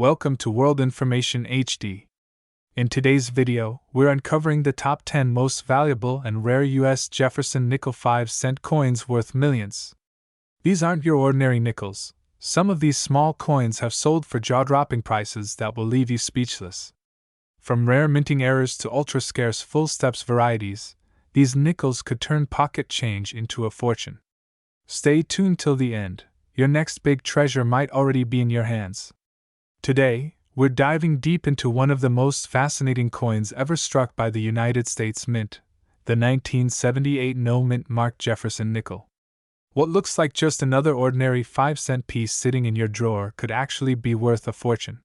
Welcome to World Information HD. In today's video, we're uncovering the top 10 most valuable and rare U.S. Jefferson nickel 5-cent coins worth millions. These aren't your ordinary nickels. Some of these small coins have sold for jaw-dropping prices that will leave you speechless. From rare minting errors to ultra-scarce full steps varieties, these nickels could turn pocket change into a fortune. Stay tuned till the end. Your next big treasure might already be in your hands. Today, we're diving deep into one of the most fascinating coins ever struck by the United States Mint, the 1978 no-mint mark Jefferson nickel. What looks like just another ordinary 5-cent piece sitting in your drawer could actually be worth a fortune.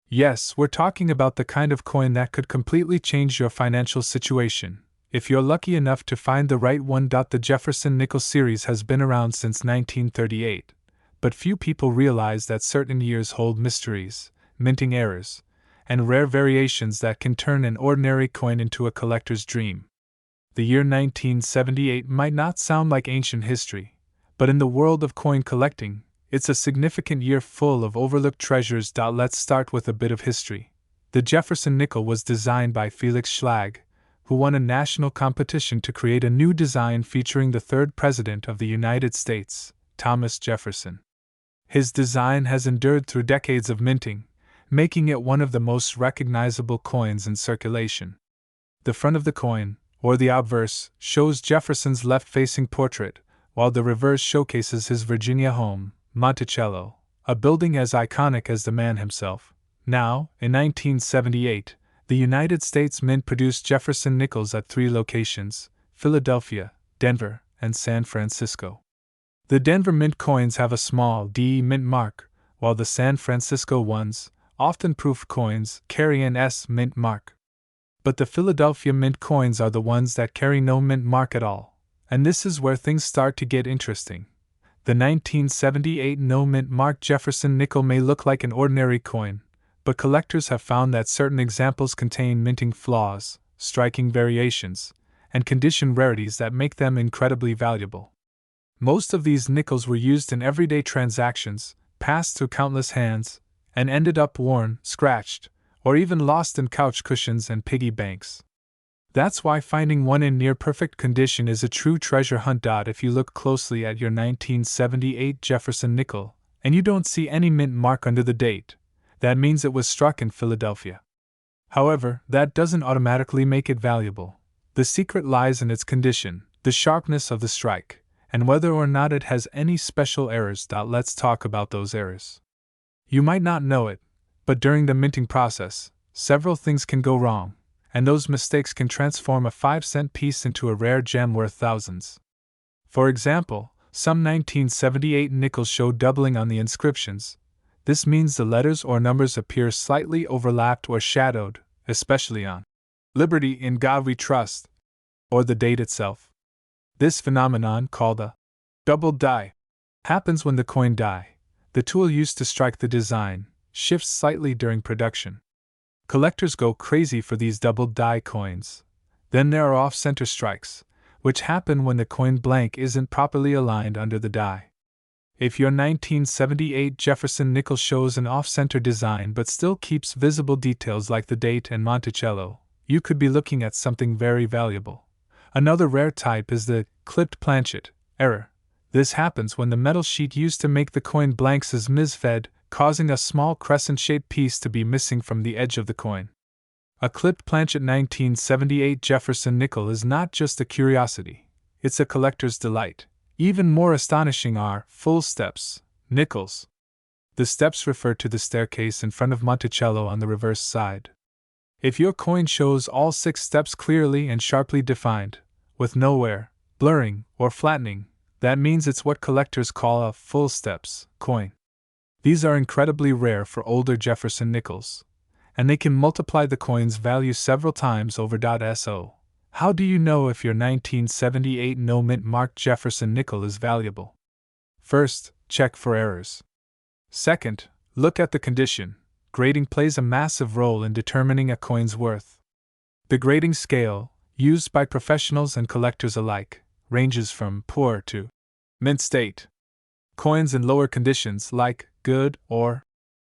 Yes, we're talking about the kind of coin that could completely change your financial situation, if you're lucky enough to find the right one. The Jefferson Nickel series has been around since 1938. But few people realize that certain years hold mysteries, minting errors, and rare variations that can turn an ordinary coin into a collector's dream. The year 1978 might not sound like ancient history, but in the world of coin collecting, it's a significant year full of overlooked treasures. Let's start with a bit of history. The Jefferson nickel was designed by Felix Schlag, who won a national competition to create a new design featuring the third president of the United States, Thomas Jefferson. His design has endured through decades of minting, making it one of the most recognizable coins in circulation. The front of the coin, or the obverse, shows Jefferson's left-facing portrait, while the reverse showcases his Virginia home, Monticello, a building as iconic as the man himself. Now, in 1978, the United States Mint produced Jefferson nickels at 3 locations: Philadelphia, Denver, and San Francisco. The Denver Mint coins have a small D mint mark, while the San Francisco ones, often proofed coins, carry an S mint mark. But the Philadelphia Mint coins are the ones that carry no mint mark at all, and this is where things start to get interesting. The 1978 no mint mark Jefferson nickel may look like an ordinary coin, but collectors have found that certain examples contain minting flaws, striking variations, and condition rarities that make them incredibly valuable. Most of these nickels were used in everyday transactions, passed through countless hands, and ended up worn, scratched, or even lost in couch cushions and piggy banks. That's why finding one in near-perfect condition is a true treasure hunt. If you look closely at your 1978 Jefferson nickel, and you don't see any mint mark under the date, that means it was struck in Philadelphia. However, that doesn't automatically make it valuable. The secret lies in its condition, the sharpness of the strike, and whether or not it has any special errors. Let's talk about those errors. You might not know it, but during the minting process, several things can go wrong, and those mistakes can transform a 5-cent piece into a rare gem worth thousands. For example, some 1978 nickels show doubling on the inscriptions. This means the letters or numbers appear slightly overlapped or shadowed, especially on "Liberty in God We Trust," or the date itself. This phenomenon, called a double die, happens when the coin die, the tool used to strike the design, shifts slightly during production. Collectors go crazy for these double die coins. Then there are off-center strikes, which happen when the coin blank isn't properly aligned under the die. If your 1978 Jefferson nickel shows an off-center design but still keeps visible details like the date and Monticello, you could be looking at something very valuable. Another rare type is the clipped planchet error. This happens when the metal sheet used to make the coin blanks is misfed, causing a small crescent-shaped piece to be missing from the edge of the coin. A clipped planchet 1978 Jefferson nickel is not just a curiosity, it's a collector's delight. Even more astonishing are full steps nickels. The steps refer to the staircase in front of Monticello on the reverse side. If your coin shows all 6 steps clearly and sharply defined, with no wear, blurring, or flattening, that means it's what collectors call a full steps coin. These are incredibly rare for older Jefferson nickels, and they can multiply the coin's value several times over. So, how do you know if your 1978 no mint mark Jefferson nickel is valuable? First, check for errors. Second, look at the condition. Grading plays a massive role in determining a coin's worth. The grading scale, used by professionals and collectors alike, ranges from poor to mint state. Coins in lower conditions, like good or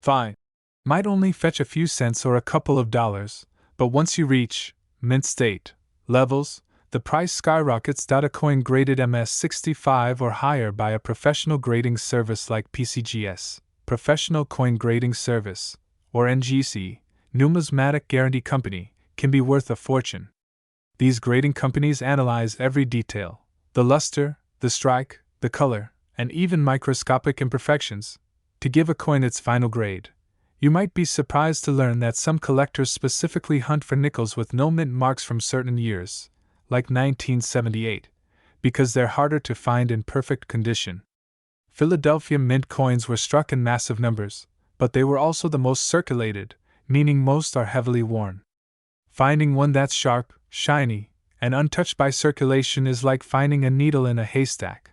fine, might only fetch a few cents or a couple of dollars, but once you reach mint state levels, the price skyrockets. A coin graded MS65 or higher by a professional grading service like PCGS, Professional Coin Grading Service, or NGC, Numismatic Guarantee Company, can be worth a fortune. These grading companies analyze every detail: the luster, the strike, the color, and even microscopic imperfections, to give a coin its final grade. You might be surprised to learn that some collectors specifically hunt for nickels with no mint marks from certain years, like 1978, because they're harder to find in perfect condition. Philadelphia Mint coins were struck in massive numbers, but they were also the most circulated, meaning most are heavily worn. Finding one that's sharp, shiny, and untouched by circulation is like finding a needle in a haystack.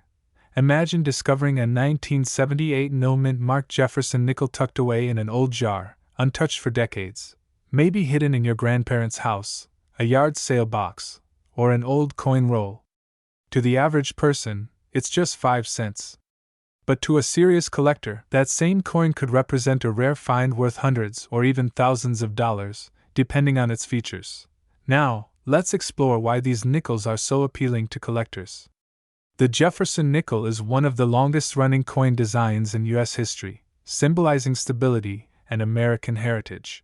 Imagine discovering a 1978 no-mint marked Jefferson nickel tucked away in an old jar, untouched for decades, maybe hidden in your grandparents' house, a yard sale box, or an old coin roll. To the average person, it's just 5 cents. But to a serious collector, that same coin could represent a rare find worth hundreds or even thousands of dollars, depending on its features. Now, let's explore why these nickels are so appealing to collectors. The Jefferson nickel is one of the longest-running coin designs in U.S. history, symbolizing stability and American heritage.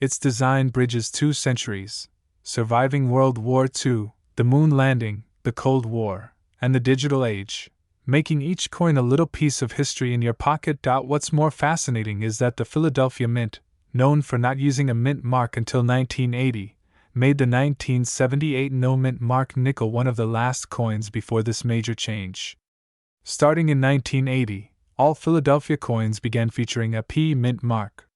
Its design bridges 2 centuries, surviving World War II, the moon landing, the Cold War, and the digital age, making each coin a little piece of history in your pocket. What's more fascinating is that the Philadelphia Mint, known for not using a mint mark until 1980, made the 1978 no-mint mark nickel one of the last coins before this major change. Starting in 1980, all Philadelphia coins began featuring a P mint mark.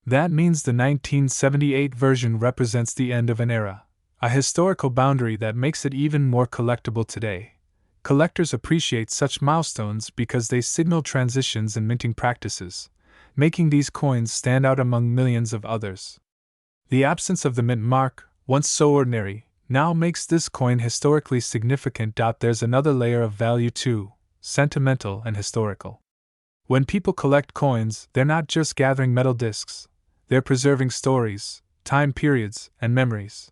That means the 1978 version represents the end of an era, a historical boundary that makes it even more collectible today. Collectors appreciate such milestones because they signal transitions in minting practices, making these coins stand out among millions of others. The absence of the mint mark, once so ordinary, now makes this coin historically significant. There's another layer of value too, sentimental and historical. When people collect coins, they're not just gathering metal discs, they're preserving stories, time periods, and memories.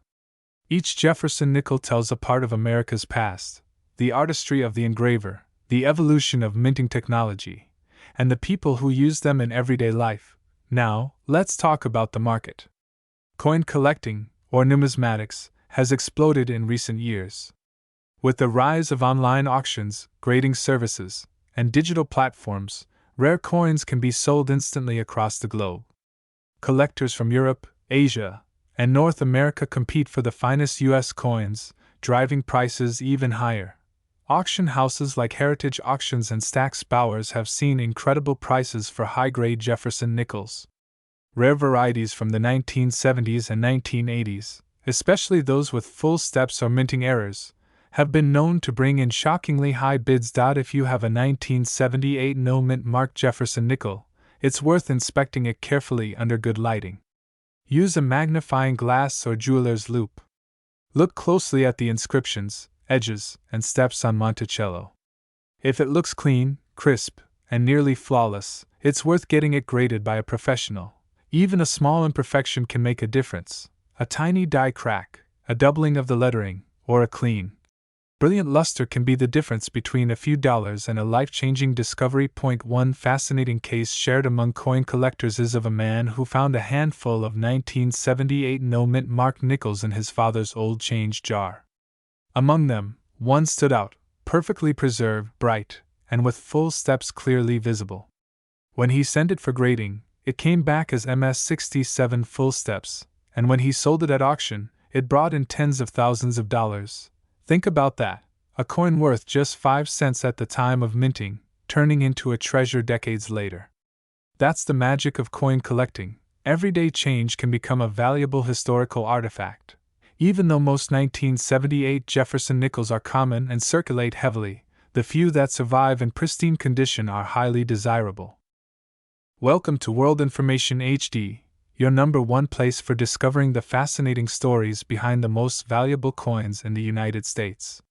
Each Jefferson nickel tells a part of America's past: the artistry of the engraver, the evolution of minting technology, and the people who use them in everyday life. Now, let's talk about the market. Coin collecting, or numismatics, has exploded in recent years. With the rise of online auctions, grading services, and digital platforms, rare coins can be sold instantly across the globe. Collectors from Europe, Asia, and North America compete for the finest U.S. coins, driving prices even higher. Auction houses like Heritage Auctions and Stack's Bowers have seen incredible prices for high-grade Jefferson nickels. Rare varieties from the 1970s and 1980s, especially those with full steps or minting errors, have been known to bring in shockingly high bids. If you have a 1978 no-mint marked Jefferson nickel, it's worth inspecting it carefully under good lighting. Use a magnifying glass or jeweler's loupe. Look closely at the inscriptions, edges, and steps on Monticello. If it looks clean, crisp, and nearly flawless, it's worth getting it graded by a professional. Even a small imperfection can make a difference: a tiny die crack, a doubling of the lettering, or a clean, brilliant luster can be the difference between a few dollars and a life-changing discovery. One fascinating case shared among coin collectors is of a man who found a handful of 1978 no-mint marked nickels in his father's old change jar. Among them, one stood out, perfectly preserved, bright, and with full steps clearly visible. When he sent it for grading, it came back as MS67 full steps, and when he sold it at auction, it brought in tens of thousands of dollars. Think about that: a coin worth just 5 cents at the time of minting, turning into a treasure decades later. That's the magic of coin collecting. Everyday change can become a valuable historical artifact. Even though most 1978 Jefferson nickels are common and circulate heavily, the few that survive in pristine condition are highly desirable. Welcome to World Information HD, your #1 place for discovering the fascinating stories behind the most valuable coins in the United States.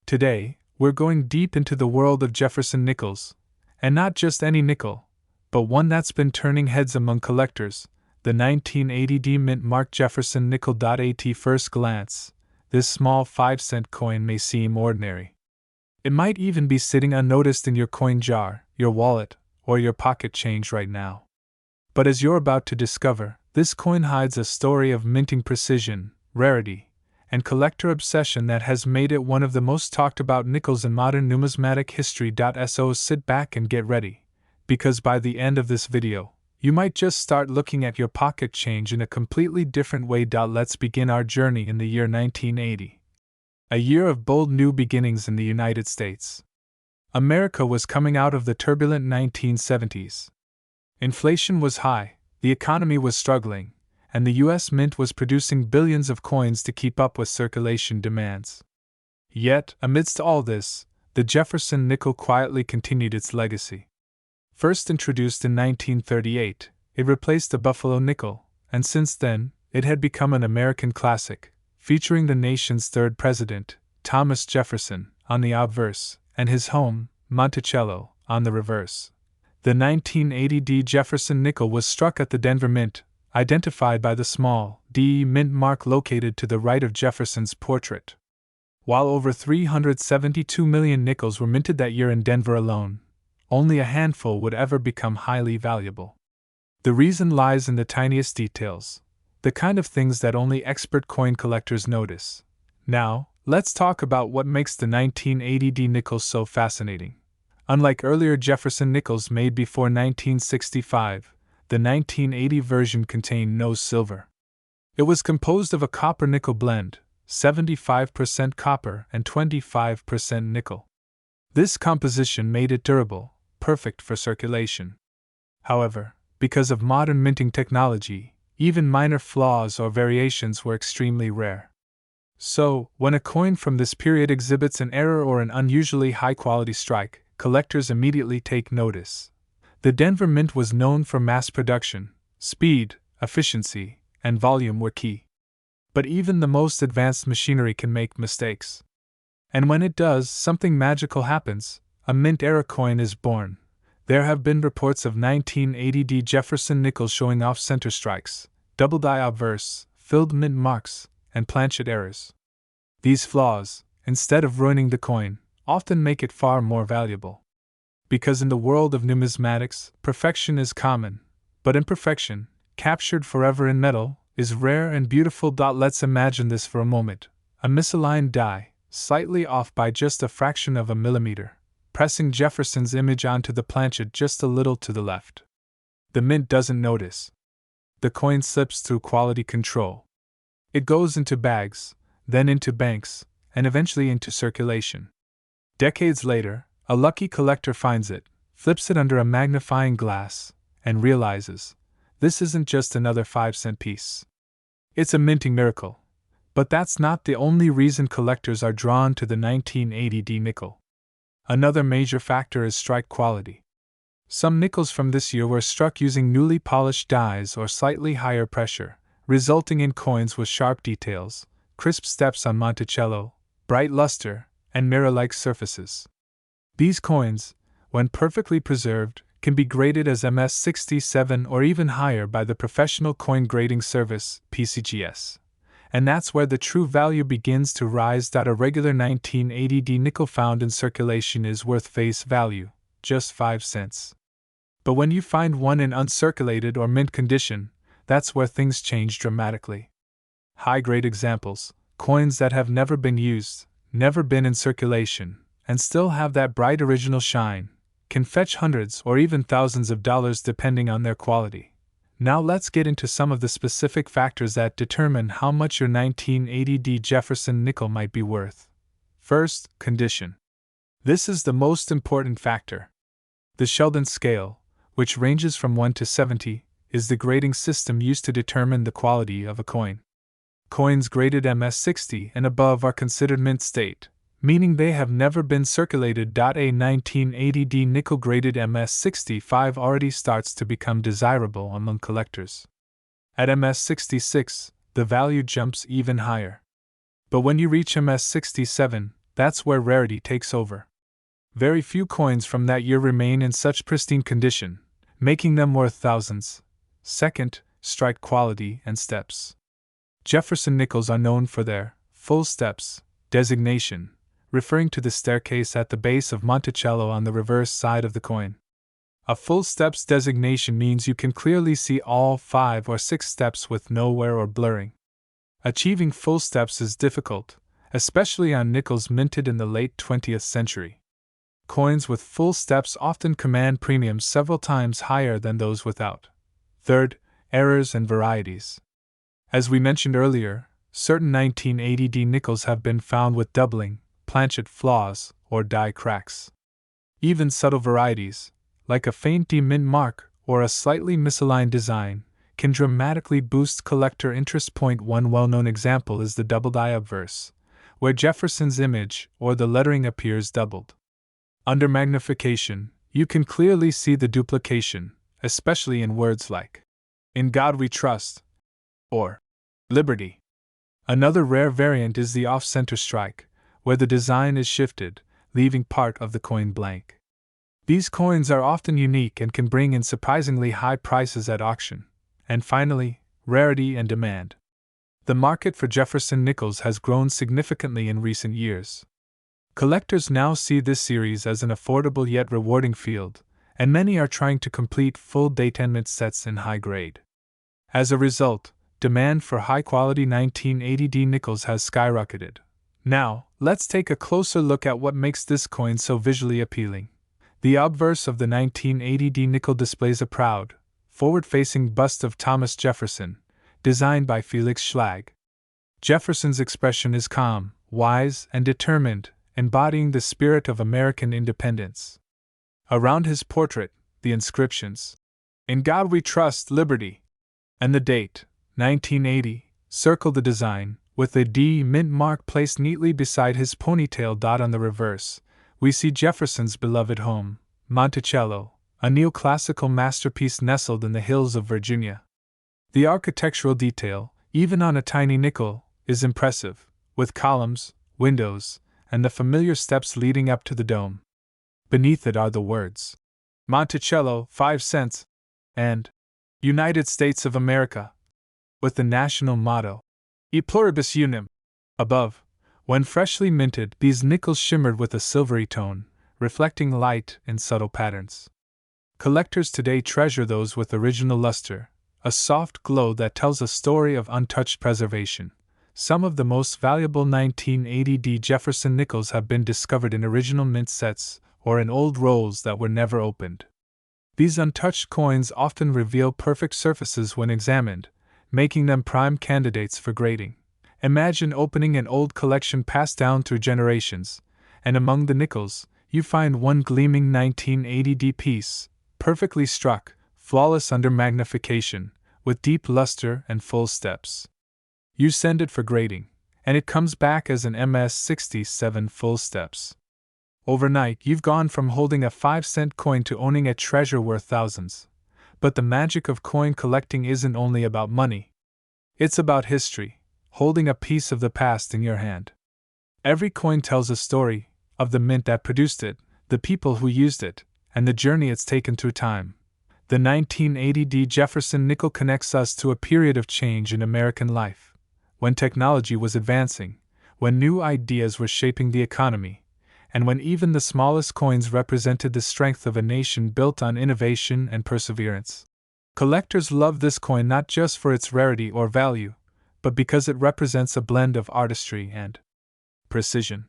Today, we're going deep into the world of Jefferson nickels, and not just any nickel, but one that's been turning heads among collectors, the 1980D mint mark Jefferson Nickel. At first glance, this small 5-cent coin may seem ordinary. It might even be sitting unnoticed in your coin jar, your wallet, or your pocket change right now. But as you're about to discover, this coin hides a story of minting precision, rarity, and collector obsession that has made it one of the most talked about nickels in modern numismatic history. So sit back and get ready, because by the end of this video, you might just start looking at your pocket change in a completely different way. Let's begin our journey in the year 1980. A year of bold new beginnings in the United States. America was coming out of the turbulent 1970s. Inflation was high, the economy was struggling, and the U.S. Mint was producing billions of coins to keep up with circulation demands. Yet, amidst all this, the Jefferson nickel quietly continued its legacy. First introduced in 1938, it replaced the Buffalo nickel, and since then, it had become an American classic, featuring the nation's third president, Thomas Jefferson, on the obverse, and his home, Monticello, on the reverse. The 1980D Jefferson nickel was struck at the Denver Mint, identified by the small D mint mark located to the right of Jefferson's portrait. While over 372 million nickels were minted that year in Denver alone, only a handful would ever become highly valuable. The reason lies in the tiniest details, the kind of things that only expert coin collectors notice. Now, let's talk about what makes the 1980D nickel so fascinating. Unlike earlier Jefferson nickels made before 1965, the 1980 version contained no silver. It was composed of a copper-nickel blend, 75% copper and 25% nickel. This composition made it durable, perfect for circulation. However, because of modern minting technology, even minor flaws or variations were extremely rare. So, when a coin from this period exhibits an error or an unusually high-quality strike, collectors immediately take notice. The Denver Mint was known for mass production, speed, efficiency, and volume were key. But even the most advanced machinery can make mistakes. And when it does, something magical happens. A mint-era coin is born. There have been reports of 1980D Jefferson nickels showing off center strikes, double-die obverse, filled mint marks, and planchet errors. These flaws, instead of ruining the coin, often make it far more valuable. Because in the world of numismatics, perfection is common, but imperfection, captured forever in metal, is rare and beautiful. Let's imagine this for a moment. A misaligned die, slightly off by just a fraction of a millimeter, pressing Jefferson's image onto the planchet just a little to the left. The mint doesn't notice. The coin slips through quality control. It goes into bags, then into banks, and eventually into circulation. Decades later, a lucky collector finds it, flips it under a magnifying glass, and realizes, this isn't just another 5-cent piece. It's a minting miracle. But that's not the only reason collectors are drawn to the 1980D nickel. Another major factor is strike quality. Some nickels from this year were struck using newly polished dies or slightly higher pressure, resulting in coins with sharp details, crisp steps on Monticello, bright luster, and mirror-like surfaces. These coins, when perfectly preserved, can be graded as MS67 or even higher by the Professional Coin Grading Service, PCGS. And that's where the true value begins to rise. A regular 1980D nickel found in circulation is worth face value, just 5 cents. But when you find one in uncirculated or mint condition, that's where things change dramatically. High-grade examples, coins that have never been used, never been in circulation, and still have that bright original shine, can fetch hundreds or even thousands of dollars depending on their quality. Now let's get into some of the specific factors that determine how much your 1980D Jefferson nickel might be worth. First, condition. This is the most important factor. The Sheldon scale, which ranges from 1 to 70, is the grading system used to determine the quality of a coin. Coins graded MS60 and above are considered mint state, meaning they have never been circulated. A 1980D nickel graded MS65 already starts to become desirable among collectors. At MS66, the value jumps even higher. But when you reach MS67, that's where rarity takes over. Very few coins from that year remain in such pristine condition, making them worth thousands. Second, strike quality and steps. Jefferson nickels are known for their full steps designation, referring to the staircase at the base of Monticello on the reverse side of the coin. A full steps designation means you can clearly see all 5 or 6 steps with no wear or blurring. Achieving full steps is difficult, especially on nickels minted in the late 20th century. Coins with full steps often command premiums several times higher than those without. Third, errors and varieties. As we mentioned earlier, certain 1980D nickels have been found with doubling, planchet flaws, or die cracks. Even subtle varieties, like a faint demint mark or a slightly misaligned design, can dramatically boost collector interest. One well-known example is the doubled I obverse, where Jefferson's image or the lettering appears doubled. Under magnification, you can clearly see the duplication, especially in words like, "In God we trust," or "Liberty." Another rare variant is the off-center strike, where the design is shifted, leaving part of the coin blank. These coins are often unique and can bring in surprisingly high prices at auction. And finally, rarity and demand. The market for Jefferson nickels has grown significantly in recent years. Collectors now see this series as an affordable yet rewarding field, and many are trying to complete full date mint sets in high grade. As a result, demand for high-quality 1980D nickels has skyrocketed. Now, let's take a closer look at what makes this coin so visually appealing. The obverse of the 1980D nickel displays a proud, forward-facing bust of Thomas Jefferson, designed by Felix Schlag. Jefferson's expression is calm, wise, and determined, embodying the spirit of American independence. Around his portrait, the inscriptions, "In God we trust, Liberty," and the date, 1980, circle the design, with the D mint mark placed neatly beside his ponytail. On the reverse, we see Jefferson's beloved home, Monticello, a neoclassical masterpiece nestled in the hills of Virginia. The architectural detail, even on a tiny nickel, is impressive, with columns, windows, and the familiar steps leading up to the dome. Beneath it are the words, "Monticello, 5 cents," and "United States of America," with the national motto, "E pluribus unum." Above, when freshly minted, these nickels shimmered with a silvery tone, reflecting light in subtle patterns. Collectors today treasure those with original luster, a soft glow that tells a story of untouched preservation. Some of the most valuable 1980D Jefferson nickels have been discovered in original mint sets or in old rolls that were never opened. These untouched coins often reveal perfect surfaces when examined, making them prime candidates for grading. Imagine opening an old collection passed down through generations, and among the nickels, you find one gleaming 1980D piece, perfectly struck, flawless under magnification, with deep luster and full steps. You send it for grading, and it comes back as an MS-67 full steps. Overnight, you've gone from holding a 5-cent coin to owning a treasure worth thousands. But the magic of coin collecting isn't only about money. It's about history, holding a piece of the past in your hand. Every coin tells a story, of the mint that produced it, the people who used it, and the journey it's taken through time. The 1980D Jefferson nickel connects us to a period of change in American life, when technology was advancing, when new ideas were shaping the economy, and when even the smallest coins represented the strength of a nation built on innovation and perseverance. Collectors love this coin not just for its rarity or value, but because it represents a blend of artistry and precision.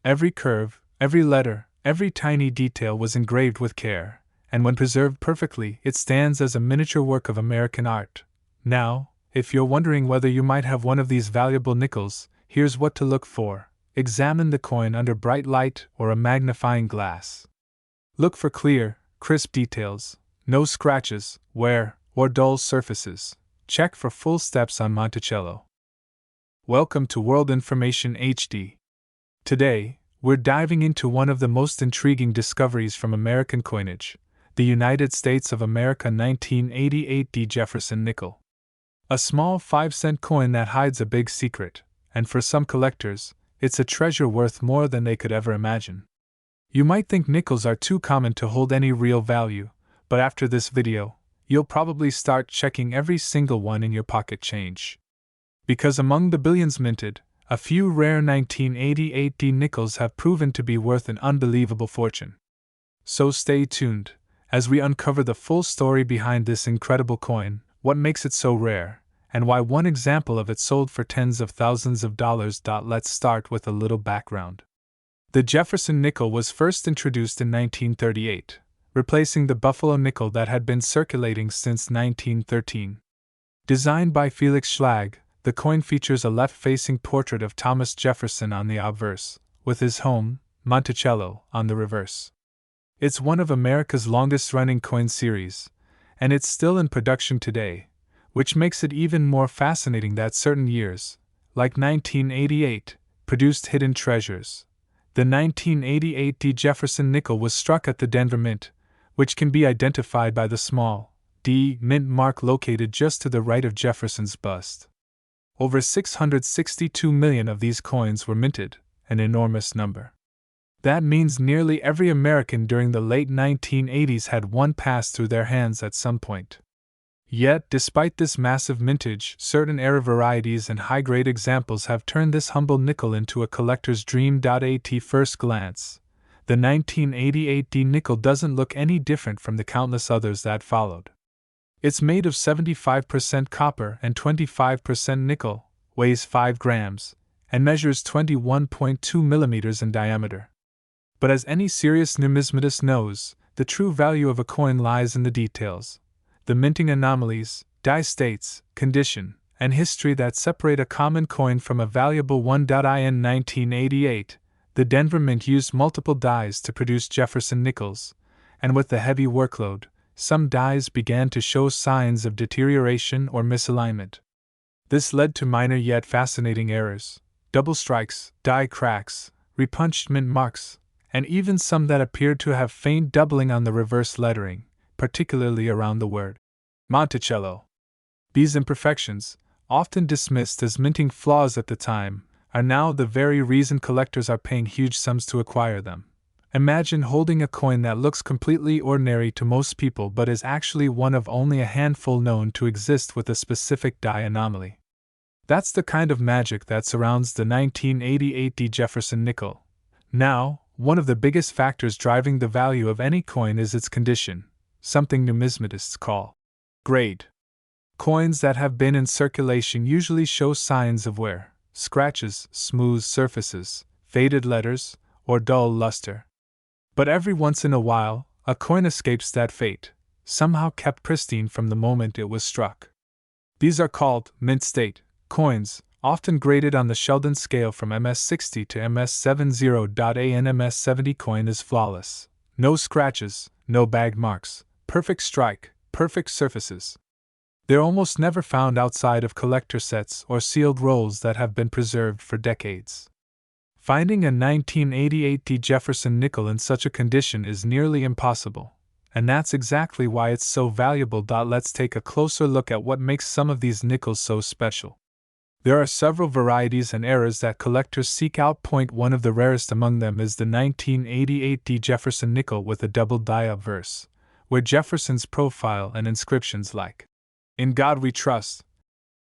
Every curve, every letter, every tiny detail was engraved with care, and when preserved perfectly, it stands as a miniature work of American art. Now, if you're wondering whether you might have one of these valuable nickels, here's what to look for. Examine the coin under bright light or a magnifying glass. Look for clear, crisp details, no scratches, wear, or dull surfaces. Check for full steps on Monticello. Welcome to World Information HD. Today, we're diving into one of the most intriguing discoveries from American coinage, the United States of America 1988D Jefferson nickel. A small 5-cent coin that hides a big secret, and for some collectors, it's a treasure worth more than they could ever imagine. You might think nickels are too common to hold any real value, but after this video, you'll probably start checking every single one in your pocket change. Because among the billions minted, a few rare 1988D nickels have proven to be worth an unbelievable fortune. So stay tuned as we uncover the full story behind this incredible coin, what makes it so rare, and why one example of it sold for tens of thousands of dollars. Let's start with a little background. The Jefferson nickel was first introduced in 1938, replacing the Buffalo nickel that had been circulating since 1913. Designed by Felix Schlag, the coin features a left-facing portrait of Thomas Jefferson on the obverse, with his home, Monticello, on the reverse. It's one of America's longest-running coin series, and it's still in production today, which makes it even more fascinating that certain years, like 1988, produced hidden treasures. The 1988 Jefferson nickel was struck at the Denver Mint, which can be identified by the small D mint mark located just to the right of Jefferson's bust. Over 662 million of these coins were minted, an enormous number. That means nearly every American during the late 1980s had one pass through their hands at some point. Yet, despite this massive mintage, certain error varieties and high-grade examples have turned this humble nickel into a collector's dream. At first glance, the 1988D nickel doesn't look any different from the countless others that followed. It's made of 75% copper and 25% nickel, weighs 5 grams, and measures 21.2 millimeters in diameter. But as any serious numismatist knows, the true value of a coin lies in the details, the minting anomalies, die states, condition, and history that separate a common coin from a valuable one. In 1988, the Denver Mint used multiple dies to produce Jefferson nickels, and with the heavy workload, some dies began to show signs of deterioration or misalignment. This led to minor yet fascinating errors, double strikes, die cracks, repunched mint marks, and even some that appeared to have faint doubling on the reverse lettering, particularly around the word Monticello. These imperfections, often dismissed as minting flaws at the time, are now the very reason collectors are paying huge sums to acquire them. Imagine holding a coin that looks completely ordinary to most people but is actually one of only a handful known to exist with a specific die anomaly. That's the kind of magic that surrounds the 1988 Jefferson nickel. Now, one of the biggest factors driving the value of any coin is its condition, something numismatists call grade. Coins that have been in circulation usually show signs of wear, scratches, smooth surfaces, faded letters, or dull luster. But every once in a while, a coin escapes that fate, somehow kept pristine from the moment it was struck. These are called mint state coins, often graded on the Sheldon scale from MS60 to MS70. An MS70 coin is flawless. No scratches, no bag marks, perfect strike, perfect surfaces. They're almost never found outside of collector sets or sealed rolls that have been preserved for decades. Finding a 1988 Jefferson nickel in such a condition is nearly impossible, and that's exactly why it's so valuable. Let's take a closer look at what makes some of these nickels so special. There are several varieties and eras that collectors seek out. One of the rarest among them is the 1988 Jefferson nickel with a double die obverse, where Jefferson's profile and inscriptions like "In God We Trust"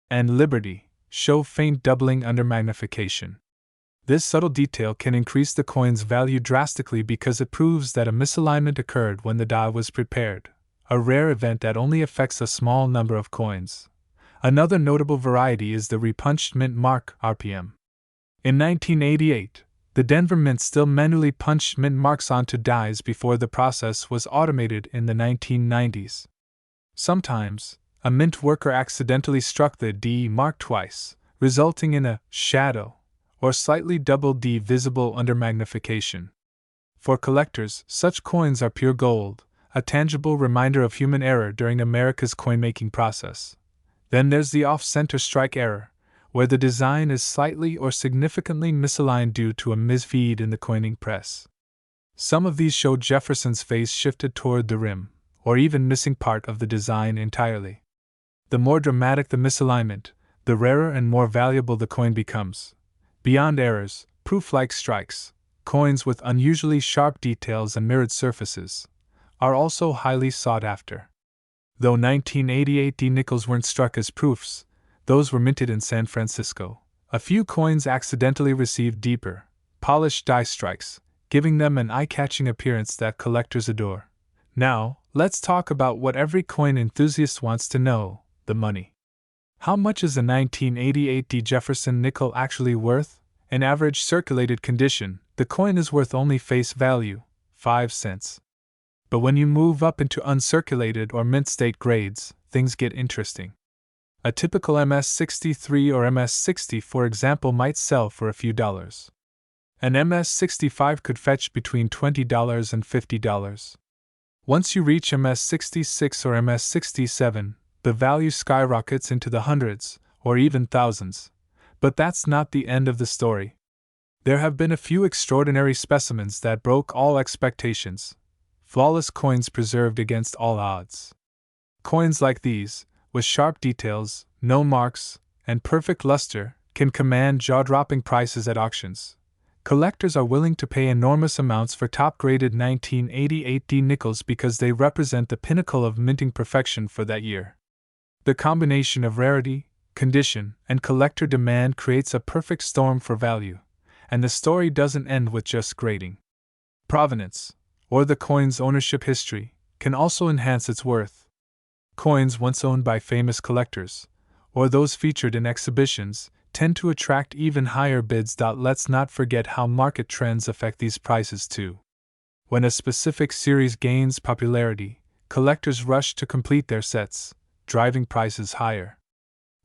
and "Liberty" show faint doubling under magnification. This subtle detail can increase the coin's value drastically because it proves that a misalignment occurred when the die was prepared, a rare event that only affects a small number of coins. Another notable variety is the repunched mint mark (RPM). In 1988, the Denver Mint still manually punched mint marks onto dies before the process was automated in the 1990s. Sometimes, a mint worker accidentally struck the D mark twice, resulting in a shadow or slightly double D visible under magnification. For collectors, such coins are pure gold, a tangible reminder of human error during America's coin-making process. Then there's the off-center strike error, where the design is slightly or significantly misaligned due to a misfeed in the coining press. Some of these show Jefferson's face shifted toward the rim, or even missing part of the design entirely. The more dramatic the misalignment, the rarer and more valuable the coin becomes. Beyond errors, proof-like strikes, coins with unusually sharp details and mirrored surfaces, are also highly sought after. Though 1988 D nickels weren't struck as proofs, those were minted in San Francisco. A few coins accidentally received deeper, polished die strikes, giving them an eye-catching appearance that collectors adore. Now, let's talk about what every coin enthusiast wants to know: the money. How much is a 1988 D Jefferson nickel actually worth? In average circulated condition, the coin is worth only face value, 5 cents. But when you move up into uncirculated or mint state grades, things get interesting. A typical MS-63 or MS-60, for example, might sell for a few dollars. An MS-65 could fetch between $20 and $50. Once you reach MS-66 or MS-67, the value skyrockets into the hundreds, or even thousands. But that's not the end of the story. There have been a few extraordinary specimens that broke all expectations. Flawless coins preserved against all odds. Coins like these, with sharp details, no marks, and perfect luster, can command jaw-dropping prices at auctions. Collectors are willing to pay enormous amounts for top-graded 1988 D nickels because they represent the pinnacle of minting perfection for that year. The combination of rarity, condition, and collector demand creates a perfect storm for value, and the story doesn't end with just grading. Provenance, or the coin's ownership history, can also enhance its worth. Coins once owned by famous collectors, or those featured in exhibitions, tend to attract even higher bids. Let's not forget how market trends affect these prices too. When a specific series gains popularity, collectors rush to complete their sets, driving prices higher.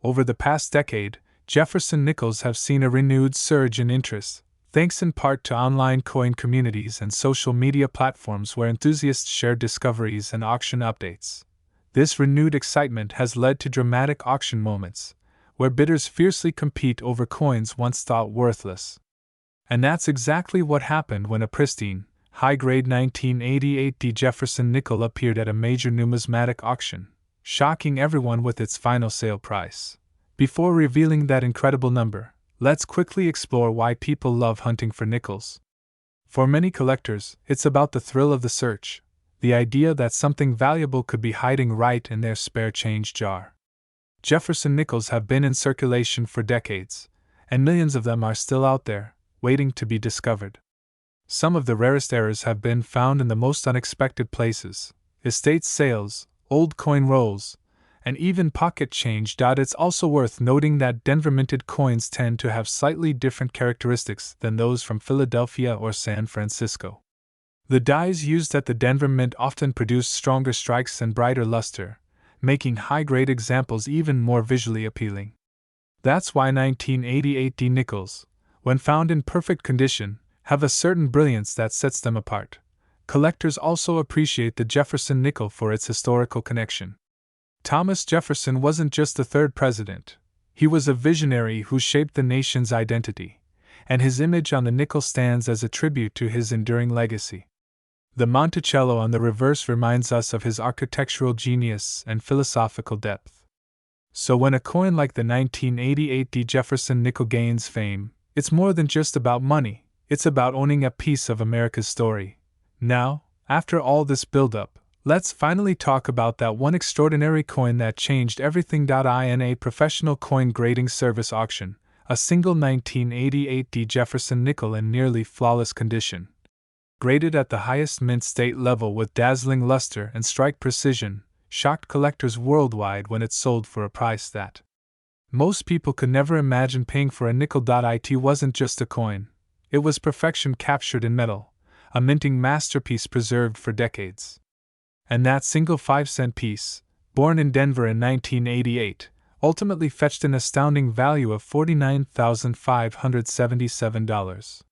Over the past decade, Jefferson Nickels have seen a renewed surge in interest, thanks in part to online coin communities and social media platforms where enthusiasts share discoveries and auction updates. This renewed excitement has led to dramatic auction moments, where bidders fiercely compete over coins once thought worthless. And that's exactly what happened when a pristine, high-grade 1988 D Jefferson nickel appeared at a major numismatic auction, shocking everyone with its final sale price. Before revealing that incredible number, let's quickly explore why people love hunting for nickels. For many collectors, it's about the thrill of the search, the idea that something valuable could be hiding right in their spare change jar. Jefferson nickels have been in circulation for decades, and millions of them are still out there, waiting to be discovered. Some of the rarest errors have been found in the most unexpected places: estate sales, old coin rolls, and even pocket change. It's also worth noting that Denver minted coins tend to have slightly different characteristics than those from Philadelphia or San Francisco. The dies used at the Denver Mint often produce stronger strikes and brighter luster, making high-grade examples even more visually appealing. That's why 1988 D nickels, when found in perfect condition, have a certain brilliance that sets them apart. Collectors also appreciate the Jefferson nickel for its historical connection. Thomas Jefferson wasn't just the third president, he was a visionary who shaped the nation's identity, and his image on the nickel stands as a tribute to his enduring legacy. The Monticello on the reverse reminds us of his architectural genius and philosophical depth. So when a coin like the 1988 D Jefferson nickel gains fame, it's more than just about money, it's about owning a piece of America's story. Now, after all this build-up, let's finally talk about that one extraordinary coin that changed everything. In a professional coin grading service auction, a single 1988 D Jefferson nickel in nearly flawless condition, graded at the highest mint state level with dazzling luster and strike precision, shocked collectors worldwide when it sold for a price that most people could never imagine paying for. A nickel. It wasn't just a coin, it was perfection captured in metal, a minting masterpiece preserved for decades. And that single 5-cent piece, born in Denver in 1988, ultimately fetched an astounding value of $49,577.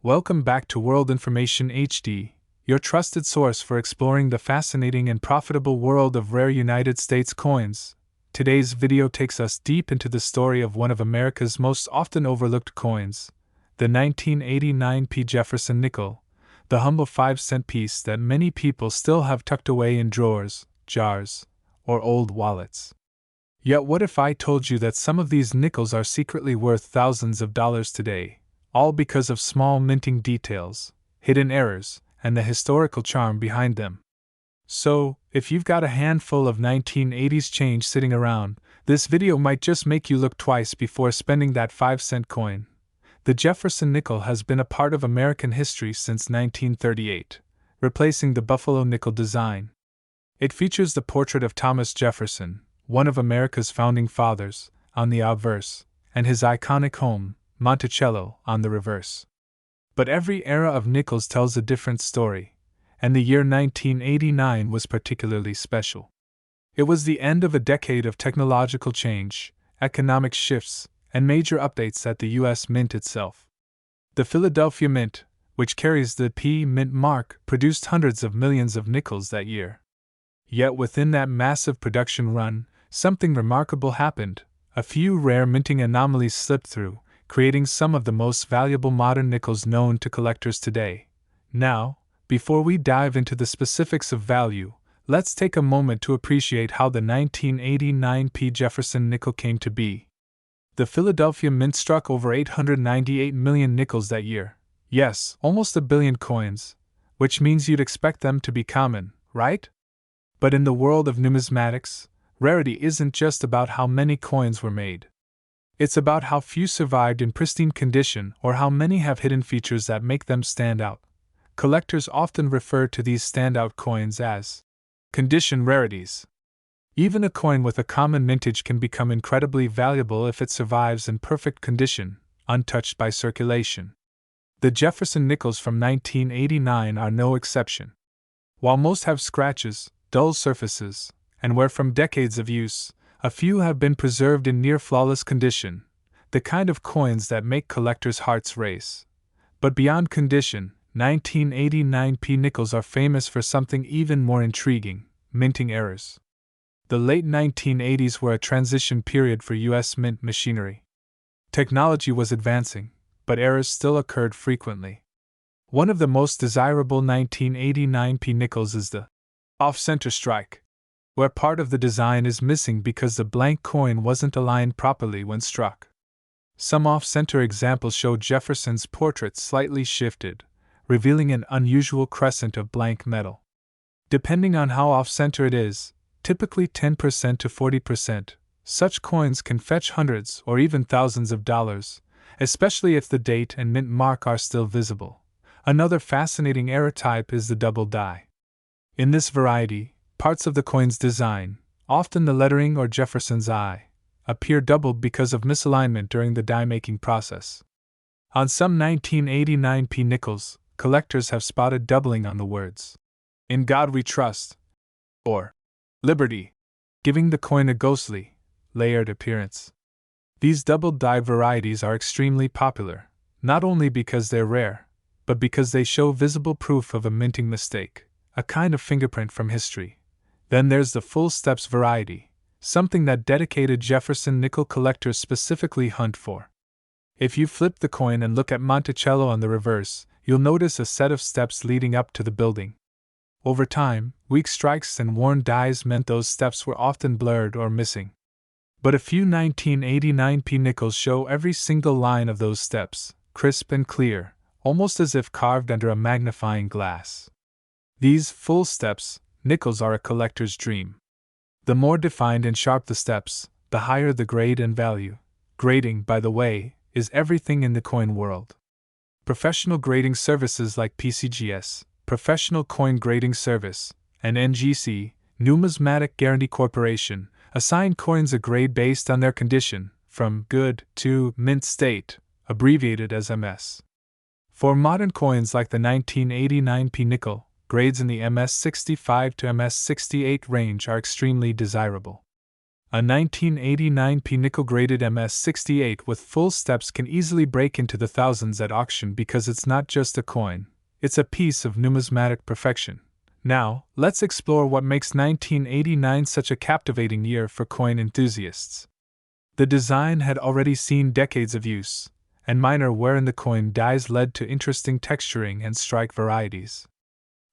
Welcome back to World Information HD, your trusted source for exploring the fascinating and profitable world of rare United States coins. Today's video takes us deep into the story of one of America's most often overlooked coins, the 1989 P. Jefferson nickel, the humble 5-cent piece that many people still have tucked away in drawers, jars, or old wallets. Yet what if I told you that some of these nickels are secretly worth thousands of dollars today, all because of small minting details, hidden errors, and the historical charm behind them. So, if you've got a handful of 1980s change sitting around, this video might just make you look twice before spending that 5-cent coin. The Jefferson nickel has been a part of American history since 1938, replacing the Buffalo nickel design. It features the portrait of Thomas Jefferson, one of America's founding fathers, on the obverse, and his iconic home, Monticello, on the reverse. But every era of nickels tells a different story, and the year 1989 was particularly special. It was the end of a decade of technological change, economic shifts, and major updates at the U.S. Mint itself. The Philadelphia Mint, which carries the P Mint mark, produced hundreds of millions of nickels that year. Yet within that massive production run, something remarkable happened. A few rare minting anomalies slipped through, creating some of the most valuable modern nickels known to collectors today. Now, before we dive into the specifics of value, let's take a moment to appreciate how the 1989 P. Jefferson nickel came to be. The Philadelphia Mint struck over 898 million nickels that year. Yes, almost a billion coins, which means you'd expect them to be common, right? But in the world of numismatics, rarity isn't just about how many coins were made. It's about how few survived in pristine condition or how many have hidden features that make them stand out. Collectors often refer to these standout coins as condition rarities. Even a coin with a common mintage can become incredibly valuable if it survives in perfect condition, untouched by circulation. The Jefferson nickels from 1989 are no exception. While most have scratches, dull surfaces, and were from decades of use, a few have been preserved in near-flawless condition, the kind of coins that make collectors' hearts race. But beyond condition, 1989 P nickels are famous for something even more intriguing: minting errors. The late 1980s were a transition period for U.S. mint machinery. Technology was advancing, but errors still occurred frequently. One of the most desirable 1989 P nickels is the off-center strike, where part of the design is missing because the blank coin wasn't aligned properly when struck. Some off-center examples show Jefferson's portrait slightly shifted, revealing an unusual crescent of blank metal. Depending on how off-center it is, typically 10% to 40%, such coins can fetch hundreds or even thousands of dollars, especially if the date and mint mark are still visible. Another fascinating error type is the double die. In this variety, parts of the coin's design, often the lettering or Jefferson's I, appear doubled because of misalignment during the die-making process. On some 1989 P nickels, collectors have spotted doubling on the words, "In God We Trust," or "Liberty," giving the coin a ghostly, layered appearance. These doubled die varieties are extremely popular, not only because they're rare, but because they show visible proof of a minting mistake, a kind of fingerprint from history. Then there's the full steps variety, something that dedicated Jefferson nickel collectors specifically hunt for. If you flip the coin and look at Monticello on the reverse, you'll notice a set of steps leading up to the building. Over time, weak strikes and worn dies meant those steps were often blurred or missing. But a few 1989 P nickels show every single line of those steps, crisp and clear, almost as if carved under a magnifying glass. These full steps nickels are a collector's dream. The more defined and sharp the steps, the higher the grade and value. Grading, by the way, is everything in the coin world. Professional grading services like PCGS, Professional Coin Grading Service, and NGC, Numismatic Guarantee Corporation, assign coins a grade based on their condition, from good to mint state, abbreviated as MS. For modern coins like the 1989 P nickel, grades in the MS65 to MS68 range are extremely desirable. A 1989 P nickel graded MS68 with full steps can easily break into the thousands at auction because it's not just a coin, it's a piece of numismatic perfection. Now, let's explore what makes 1989 such a captivating year for coin enthusiasts. The design had already seen decades of use, and minor wear in the coin dies led to interesting texturing and strike varieties.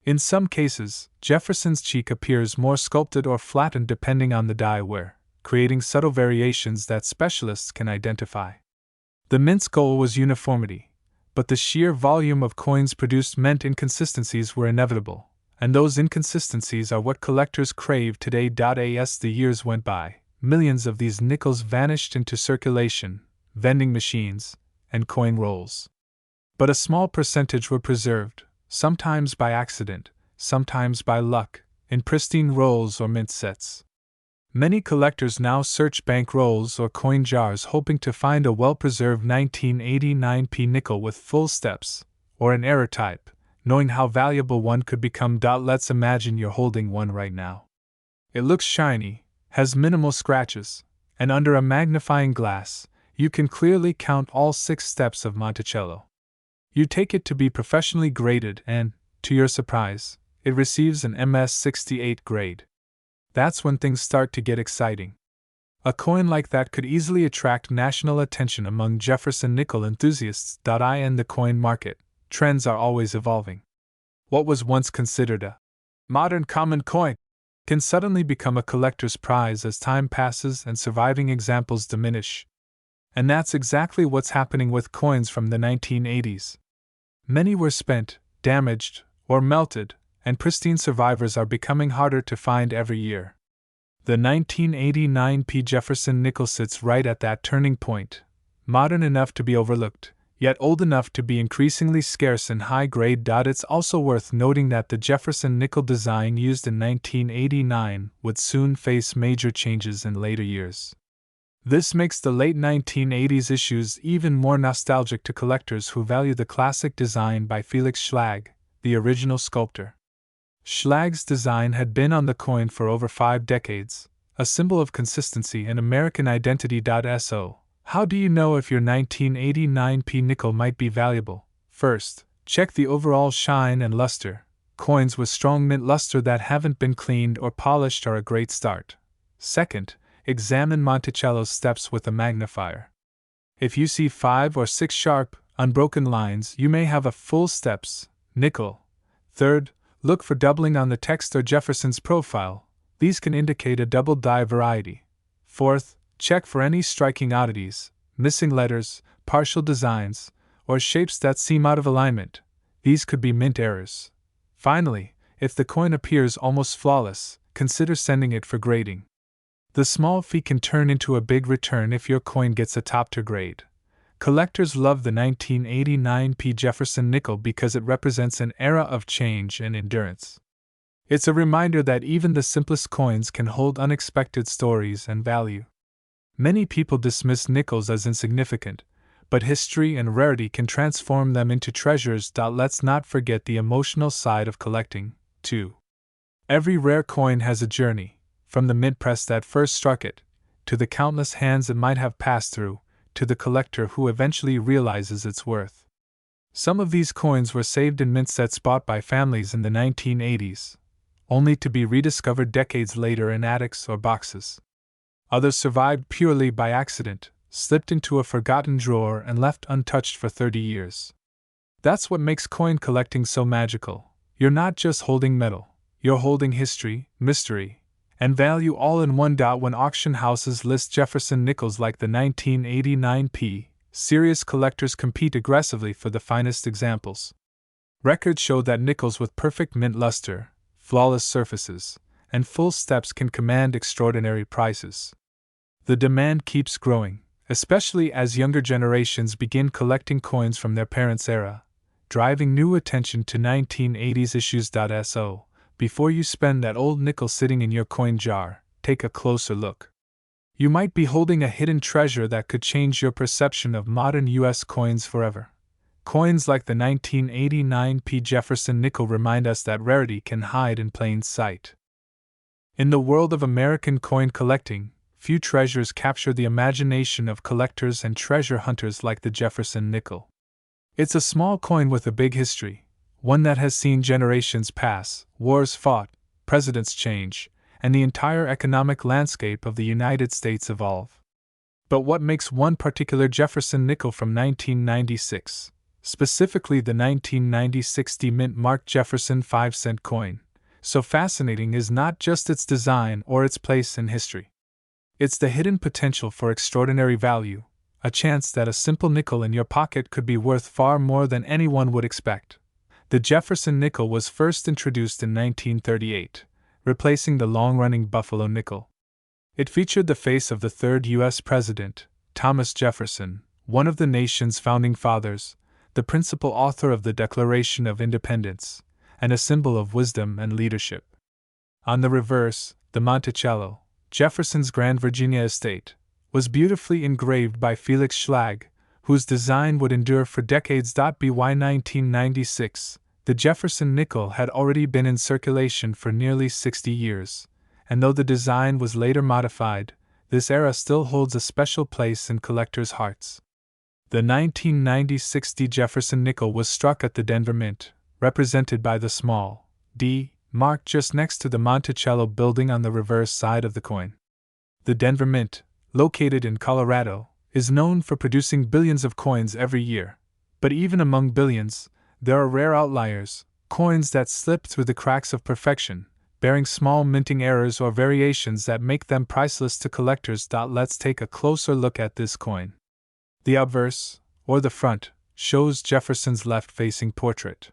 In some cases, Jefferson's cheek appears more sculpted or flattened depending on the die wear, creating subtle variations that specialists can identify. The mint's goal was uniformity, but the sheer volume of coins produced meant inconsistencies were inevitable, and those inconsistencies are what collectors crave today. As the years went by, millions of these nickels vanished into circulation, vending machines, and coin rolls. But a small percentage were preserved, sometimes by accident, sometimes by luck, in pristine rolls or mint sets. Many collectors now search bank rolls or coin jars hoping to find a well-preserved 1989p nickel with full steps, or an error type, knowing how valuable one could become. Let's imagine you're holding one right now. It looks shiny, has minimal scratches, and under a magnifying glass, you can clearly count all 6 steps of Monticello. You take it to be professionally graded and, to your surprise, it receives an MS-68 grade. That's when things start to get exciting. A coin like that could easily attract national attention among Jefferson nickel enthusiasts. In the coin market, trends are always evolving. What was once considered a modern common coin can suddenly become a collector's prize as time passes and surviving examples diminish. And that's exactly what's happening with coins from the 1980s. Many were spent, damaged, or melted, and pristine survivors are becoming harder to find every year. The 1989p Jefferson nickel sits right at that turning point, modern enough to be overlooked, yet old enough to be increasingly scarce and high grade. It's also worth noting that the Jefferson nickel design used in 1989 would soon face major changes in later years. This makes the late 1980s issues even more nostalgic to collectors who value the classic design by Felix Schlag, the original sculptor. Schlag's design had been on the coin for over 5 decades, a symbol of consistency and American identity. So, how do you know if your 1989p nickel might be valuable? First, check the overall shine and luster. Coins with strong mint luster that haven't been cleaned or polished are a great start. Second, examine Monticello's steps with a magnifier. If you see 5 or 6 sharp, unbroken lines, you may have a full steps nickel. Third, look for doubling on the text or Jefferson's profile. These can indicate a double die variety. Fourth, check for any striking oddities, missing letters, partial designs, or shapes that seem out of alignment. These could be mint errors. Finally, if the coin appears almost flawless, consider sending it for grading. The small fee can turn into a big return if your coin gets a top-tier grade. Collectors love the 1989p Jefferson nickel because it represents an era of change and endurance. It's a reminder that even the simplest coins can hold unexpected stories and value. Many people dismiss nickels as insignificant, but history and rarity can transform them into treasures. Let's not forget the emotional side of collecting, too. Every rare coin has a journey, from the mint press that first struck it, to the countless hands it might have passed through, to the collector who eventually realizes its worth. Some of these coins were saved in mint sets bought by families in the 1980s, only to be rediscovered decades later in attics or boxes. Others survived purely by accident, slipped into a forgotten drawer and left untouched for 30 years. That's what makes coin collecting so magical. You're not just holding metal, you're holding history, mystery, and value all in one. When auction houses list Jefferson nickels like the 1989p, serious collectors compete aggressively for the finest examples. Records show that nickels with perfect mint luster, flawless surfaces, and full steps can command extraordinary prices. The demand keeps growing, especially as younger generations begin collecting coins from their parents' era, driving new attention to 1980s issues. So, before you spend that old nickel sitting in your coin jar, take a closer look. You might be holding a hidden treasure that could change your perception of modern U.S. coins forever. Coins like the 1989p Jefferson nickel remind us that rarity can hide in plain sight. In the world of American coin collecting, few treasures capture the imagination of collectors and treasure hunters like the Jefferson nickel. It's a small coin with a big history, one that has seen generations pass, wars fought, presidents change, and the entire economic landscape of the United States evolve. But what makes one particular Jefferson nickel from 1996, specifically the 1996 mint-marked Jefferson 5-cent coin, so fascinating is not just its design or its place in history. It's the hidden potential for extraordinary value, a chance that a simple nickel in your pocket could be worth far more than anyone would expect. The Jefferson nickel was first introduced in 1938, replacing the long-running Buffalo nickel. It featured the face of the third U.S. President, Thomas Jefferson, one of the nation's founding fathers, the principal author of the Declaration of Independence, and a symbol of wisdom and leadership. On the reverse, the Monticello, Jefferson's Grand Virginia estate, was beautifully engraved by Felix Schlag, whose design would endure for decades. By 1996, the Jefferson nickel had already been in circulation for nearly 60 years, and though the design was later modified, this era still holds a special place in collectors' hearts. The 1996 Jefferson nickel was struck at the Denver Mint, represented by the small D mark just next to the Monticello building on the reverse side of the coin. The Denver Mint, located in Colorado, is known for producing billions of coins every year, but even among billions, there are rare outliers, coins that slip through the cracks of perfection, bearing small minting errors or variations that make them priceless to collectors. Let's take a closer look at this coin. The obverse, or the front, shows Jefferson's left-facing portrait.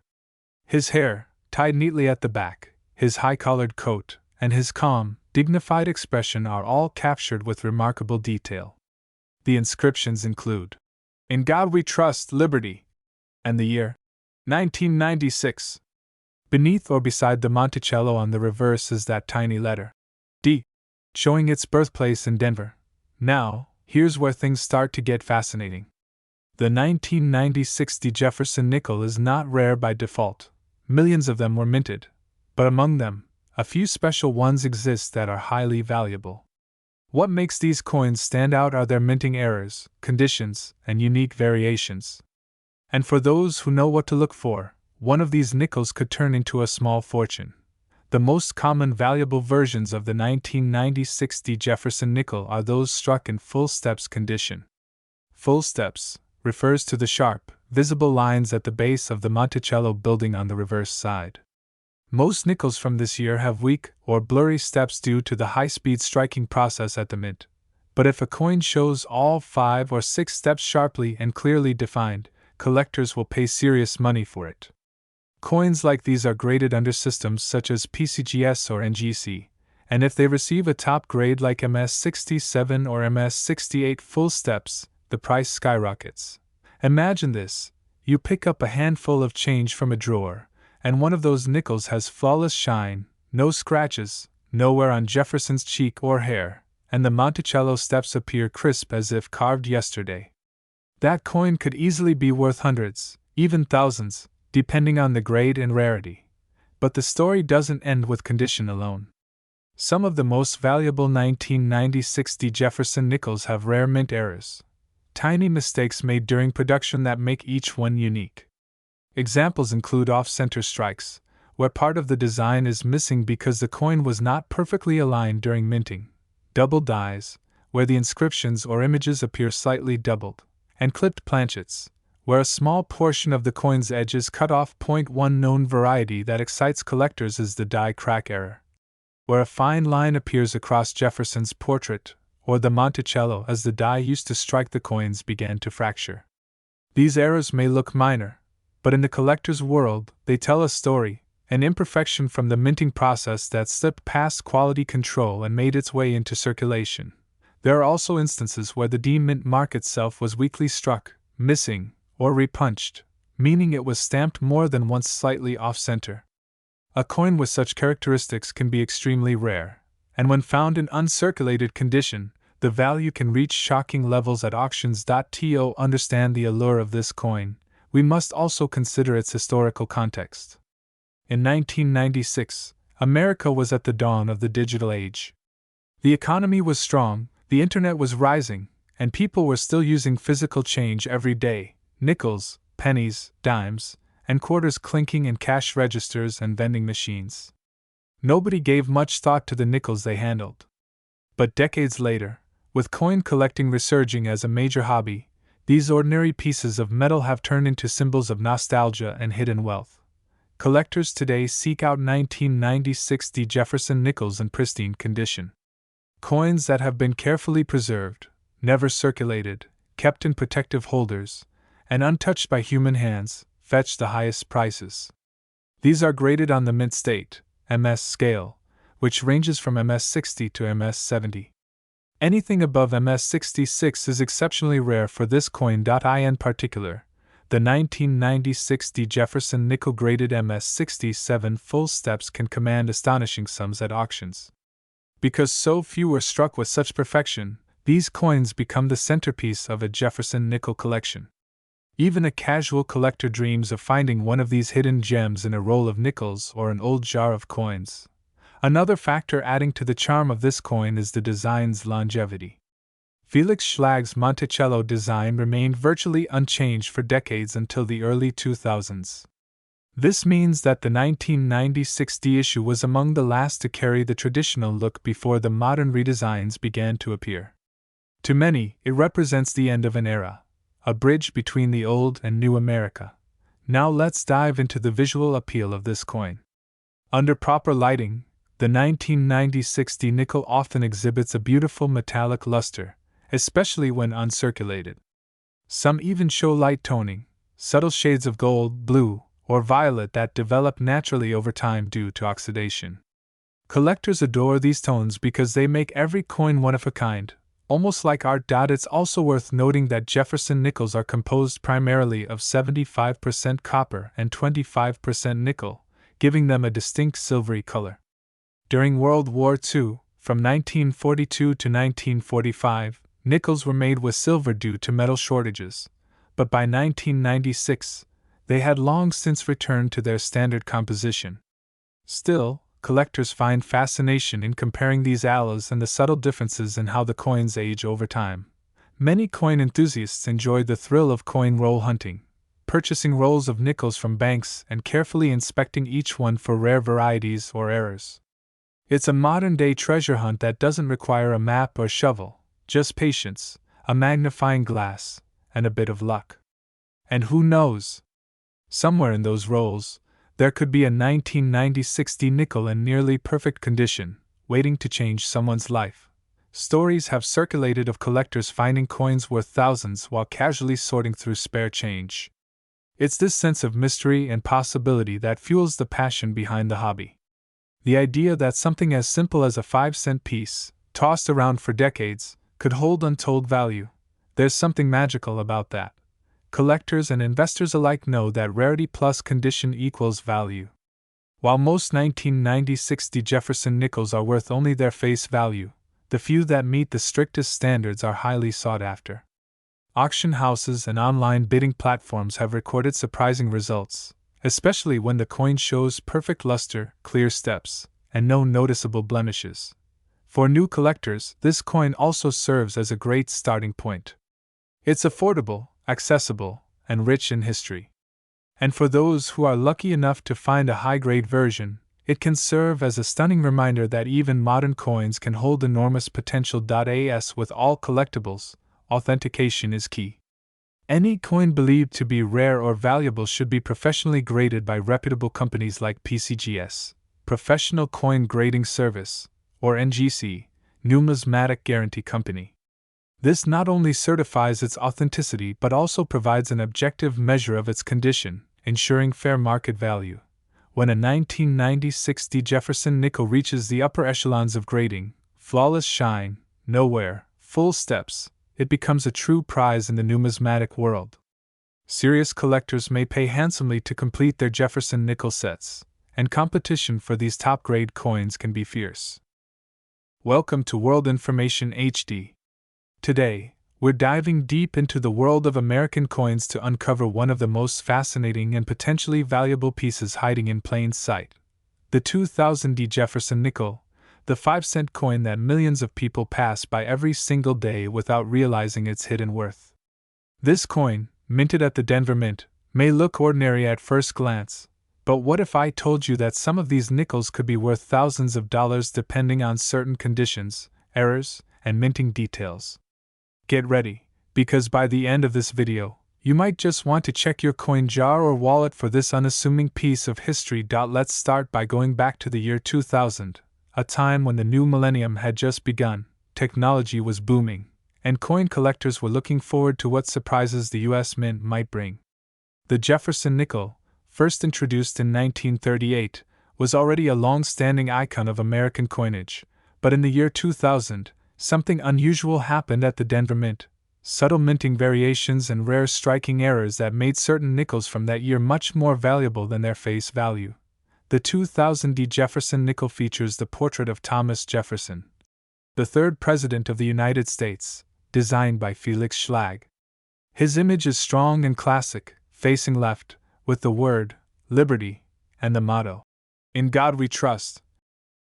His hair, tied neatly at the back, his high-collared coat, and his calm, dignified expression are all captured with remarkable detail. The inscriptions include, "In God We Trust, Liberty," and the year 1996. Beneath or beside the Monticello on the reverse is that tiny letter D, showing its birthplace in Denver. Now, here's where things start to get fascinating. The 1996 Jefferson nickel is not rare by default. Millions of them were minted, but among them, a few special ones exist that are highly valuable. What makes these coins stand out are their minting errors, conditions, and unique variations. And for those who know what to look for, one of these nickels could turn into a small fortune. The most common valuable versions of the 1996 Jefferson nickel are those struck in full steps condition. Full steps refers to the sharp, visible lines at the base of the Monticello building on the reverse side. Most nickels from this year have weak or blurry steps due to the high-speed striking process at the mint, but if a coin shows all 5 or 6 steps sharply and clearly defined, collectors will pay serious money for it. Coins like these are graded under systems such as PCGS or NGC, and if they receive a top grade like MS67 or MS68 full steps, the price skyrockets. Imagine this: you pick up a handful of change from a drawer, and one of those nickels has flawless shine, no scratches, nowhere on Jefferson's cheek or hair, and the Monticello steps appear crisp as if carved yesterday. That coin could easily be worth hundreds, even thousands, depending on the grade and rarity. But the story doesn't end with condition alone. Some of the most valuable 1996 Jefferson nickels have rare mint errors. Tiny mistakes made during production that make each one unique. Examples include off-center strikes, where part of the design is missing because the coin was not perfectly aligned during minting, double dies, where the inscriptions or images appear slightly doubled, and clipped planchets, where a small portion of the coin's edge is cut off. One known variety that excites collectors is the die crack error, where a fine line appears across Jefferson's portrait or the Monticello as the die used to strike the coins began to fracture. These errors may look minor, but in the collector's world, they tell a story, an imperfection from the minting process that slipped past quality control and made its way into circulation. There are also instances where the D-mint mark itself was weakly struck, missing, or repunched, meaning it was stamped more than once slightly off-center. A coin with such characteristics can be extremely rare, and when found in uncirculated condition, the value can reach shocking levels at auctions. To understand the allure of this coin, we must also consider its historical context. In 1996, America was at the dawn of the digital age. The economy was strong, the internet was rising, and people were still using physical change every day: nickels, pennies, dimes, and quarters clinking in cash registers and vending machines. Nobody gave much thought to the nickels they handled. But decades later, with coin collecting resurging as a major hobby, these ordinary pieces of metal have turned into symbols of nostalgia and hidden wealth. Collectors today seek out 1996 Jefferson nickels in pristine condition. Coins that have been carefully preserved, never circulated, kept in protective holders, and untouched by human hands, fetch the highest prices. These are graded on the mint state (MS) scale, which ranges from MS 60 to MS 70. Anything above MS 66 is exceptionally rare for this coin. In particular, the 1990-60 Jefferson Nickel graded MS 67 full steps can command astonishing sums at auctions. Because so few were struck with such perfection, these coins become the centerpiece of a Jefferson Nickel collection. Even a casual collector dreams of finding one of these hidden gems in a roll of nickels or an old jar of coins. Another factor adding to the charm of this coin is the design's longevity. Felix Schlag's Monticello design remained virtually unchanged for decades until the early 2000s. This means that the 1990-60 issue was among the last to carry the traditional look before the modern redesigns began to appear. To many, it represents the end of an era, a bridge between the old and new America. Now let's dive into the visual appeal of this coin. Under proper lighting, the 1990-60 nickel often exhibits a beautiful metallic luster, especially when uncirculated. Some even show light toning, subtle shades of gold, blue, or violet that develop naturally over time due to oxidation. Collectors adore these tones because they make every coin one of a kind, almost like art. It's also worth noting that Jefferson nickels are composed primarily of 75% copper and 25% nickel, giving them a distinct silvery color. During World War II, from 1942 to 1945, nickels were made with silver due to metal shortages, but by 1996, they had long since returned to their standard composition. Still, collectors find fascination in comparing these alloys and the subtle differences in how the coins age over time. Many coin enthusiasts enjoy the thrill of coin roll hunting, purchasing rolls of nickels from banks and carefully inspecting each one for rare varieties or errors. It's a modern-day treasure hunt that doesn't require a map or shovel, just patience, a magnifying glass, and a bit of luck. And who knows? Somewhere in those rolls, there could be a 1990-60 nickel in nearly perfect condition, waiting to change someone's life. Stories have circulated of collectors finding coins worth thousands while casually sorting through spare change. It's this sense of mystery and possibility that fuels the passion behind the hobby. The idea that something as simple as a 5-cent piece, tossed around for decades, could hold untold value. There's something magical about that. Collectors and investors alike know that rarity plus condition equals value. While most 1990-60 Jefferson nickels are worth only their face value, the few that meet the strictest standards are highly sought after. Auction houses and online bidding platforms have recorded surprising results, especially when the coin shows perfect luster, clear steps, and no noticeable blemishes. For new collectors, this coin also serves as a great starting point. It's affordable, accessible, and rich in history. And for those who are lucky enough to find a high-grade version, it can serve as a stunning reminder that even modern coins can hold enormous potential. As with all collectibles, authentication is key. Any coin believed to be rare or valuable should be professionally graded by reputable companies like PCGS, Professional Coin Grading Service, or NGC, Numismatic Guarantee Company. This not only certifies its authenticity but also provides an objective measure of its condition, ensuring fair market value. When a 1990-60 Jefferson nickel reaches the upper echelons of grading, flawless shine, no wear, full steps, it becomes a true prize in the numismatic world. Serious collectors may pay handsomely to complete their Jefferson nickel sets, and competition for these top-grade coins can be fierce. Welcome to World Information HD. Today, we're diving deep into the world of American coins to uncover one of the most fascinating and potentially valuable pieces hiding in plain sight: the 2000 Jefferson Nickel, the 5-cent coin that millions of people pass by every single day without realizing its hidden worth. This coin, minted at the Denver Mint, may look ordinary at first glance, but what if I told you that some of these nickels could be worth thousands of dollars depending on certain conditions, errors, and minting details? Get ready, because by the end of this video, you might just want to check your coin jar or wallet for this unassuming piece of history. Let's start by going back to the year 2000, a time when the new millennium had just begun, technology was booming, and coin collectors were looking forward to what surprises the U.S. Mint might bring. The Jefferson nickel, first introduced in 1938, was already a long-standing icon of American coinage, but in the year 2000, something unusual happened at the Denver Mint. Subtle minting variations and rare striking errors that made certain nickels from that year much more valuable than their face value. The 2000 Jefferson nickel features the portrait of Thomas Jefferson, the third President of the United States, designed by Felix Schlag. His image is strong and classic, facing left, with the word, Liberty, and the motto, In God We Trust,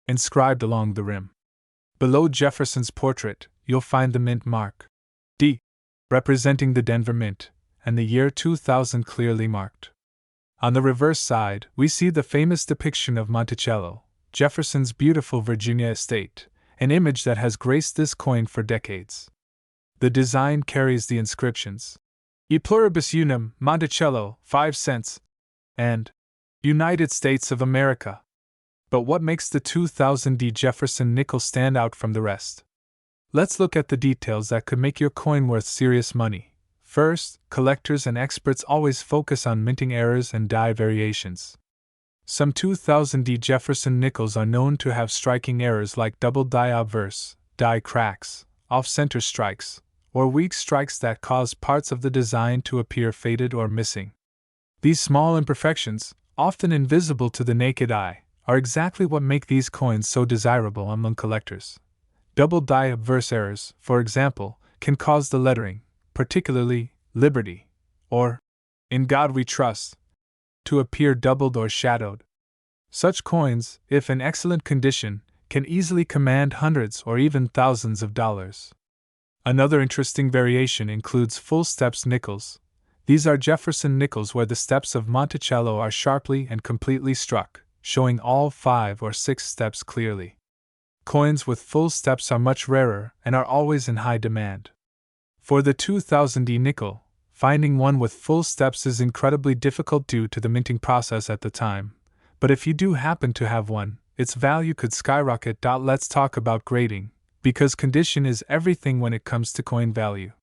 inscribed along the rim. Below Jefferson's portrait, you'll find the mint mark, D, representing the Denver Mint, and the year 2000 clearly marked. On the reverse side, we see the famous depiction of Monticello, Jefferson's beautiful Virginia estate, an image that has graced this coin for decades. The design carries the inscriptions, E pluribus unum, Monticello, 5 cents, and United States of America. But what makes the 2000 Jefferson nickel stand out from the rest? Let's look at the details that could make your coin worth serious money. First, collectors and experts always focus on minting errors and die variations. Some 2000 Jefferson nickels are known to have striking errors like double die obverse, die cracks, off-center strikes, or weak strikes that cause parts of the design to appear faded or missing. These small imperfections, often invisible to the naked eye, are exactly what make these coins so desirable among collectors. Double die obverse errors, for example, can cause the lettering, particularly Liberty, or In God We Trust, to appear doubled or shadowed. Such coins, if in excellent condition, can easily command hundreds or even thousands of dollars. Another interesting variation includes full steps nickels. These are Jefferson nickels where the steps of Monticello are sharply and completely struck, showing all 5 or 6 steps clearly. Coins with full steps are much rarer and are always in high demand. For the 2000 nickel, finding one with full steps is incredibly difficult due to the minting process at the time, but if you do happen to have one, its value could skyrocket. Let's talk about grading, because condition is everything when it comes to coin value.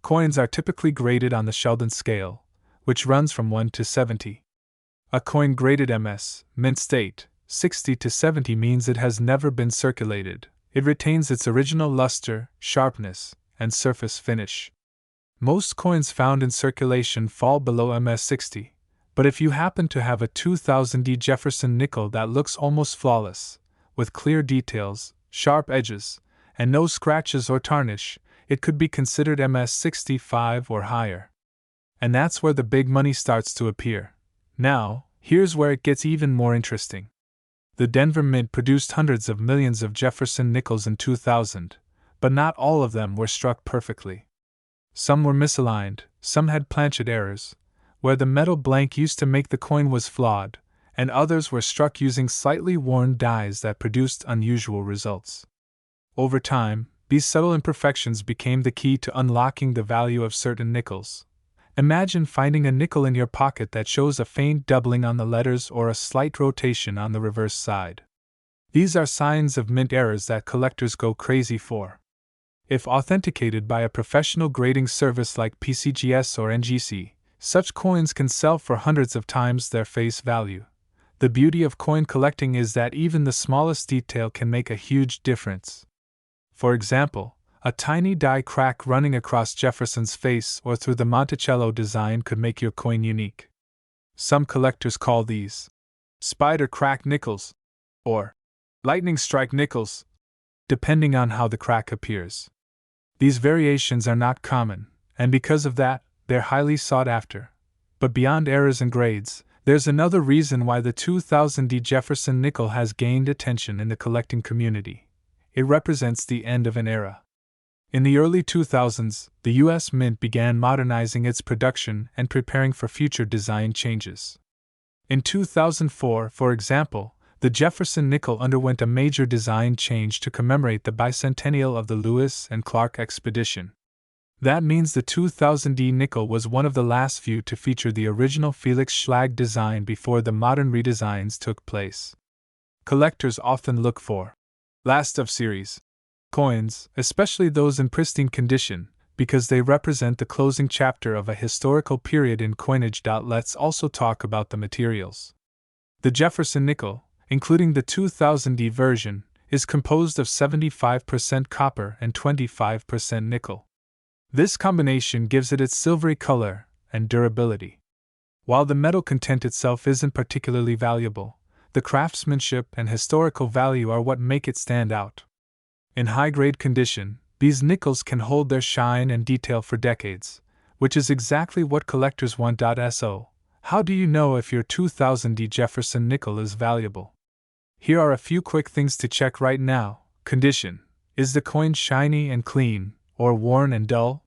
Coins are typically graded on the Sheldon scale, which runs from 1 to 70. A coin graded MS, mint state, 60 to 70 means it has never been circulated. It retains its original luster, sharpness, and surface finish. Most coins found in circulation fall below MS 60, but if you happen to have a 2000 Jefferson nickel that looks almost flawless, with clear details, sharp edges, and no scratches or tarnish, it could be considered MS 65 or higher. And that's where the big money starts to appear. Now, here's where it gets even more interesting. The Denver Mint produced hundreds of millions of Jefferson nickels in 2000, but not all of them were struck perfectly. Some were misaligned, some had planchet errors, where the metal blank used to make the coin was flawed, and others were struck using slightly worn dies that produced unusual results. Over time, these subtle imperfections became the key to unlocking the value of certain nickels. Imagine finding a nickel in your pocket that shows a faint doubling on the letters or a slight rotation on the reverse side. These are signs of mint errors that collectors go crazy for. If authenticated by a professional grading service like PCGS or NGC, such coins can sell for hundreds of times their face value. The beauty of coin collecting is that even the smallest detail can make a huge difference. For example, a tiny die crack running across Jefferson's face or through the Monticello design could make your coin unique. Some collectors call these spider crack nickels or lightning strike nickels, depending on how the crack appears. These variations are not common, and because of that, they're highly sought after. But beyond errors and grades, there's another reason why the 2000 Jefferson nickel has gained attention in the collecting community. It represents the end of an era. In the early 2000s, the U.S. Mint began modernizing its production and preparing for future design changes. In 2004, for example, the Jefferson Nickel underwent a major design change to commemorate the bicentennial of the Lewis and Clark expedition. That means the 2000 nickel was one of the last few to feature the original Felix Schlag design before the modern redesigns took place. Collectors often look for last of series Coins, especially those in pristine condition, because they represent the closing chapter of a historical period in coinage. Let's also talk about the materials. The Jefferson nickel, including the 2000D version, is composed of 75% copper and 25% nickel. This combination gives it its silvery color and durability. While the metal content itself isn't particularly valuable, the craftsmanship and historical value are what make it stand out. In high-grade condition, these nickels can hold their shine and detail for decades, which is exactly what collectors want. So, how do you know if your 2000D Jefferson nickel is valuable? Here are a few quick things to check right now. Condition. Is the coin shiny and clean, or worn and dull?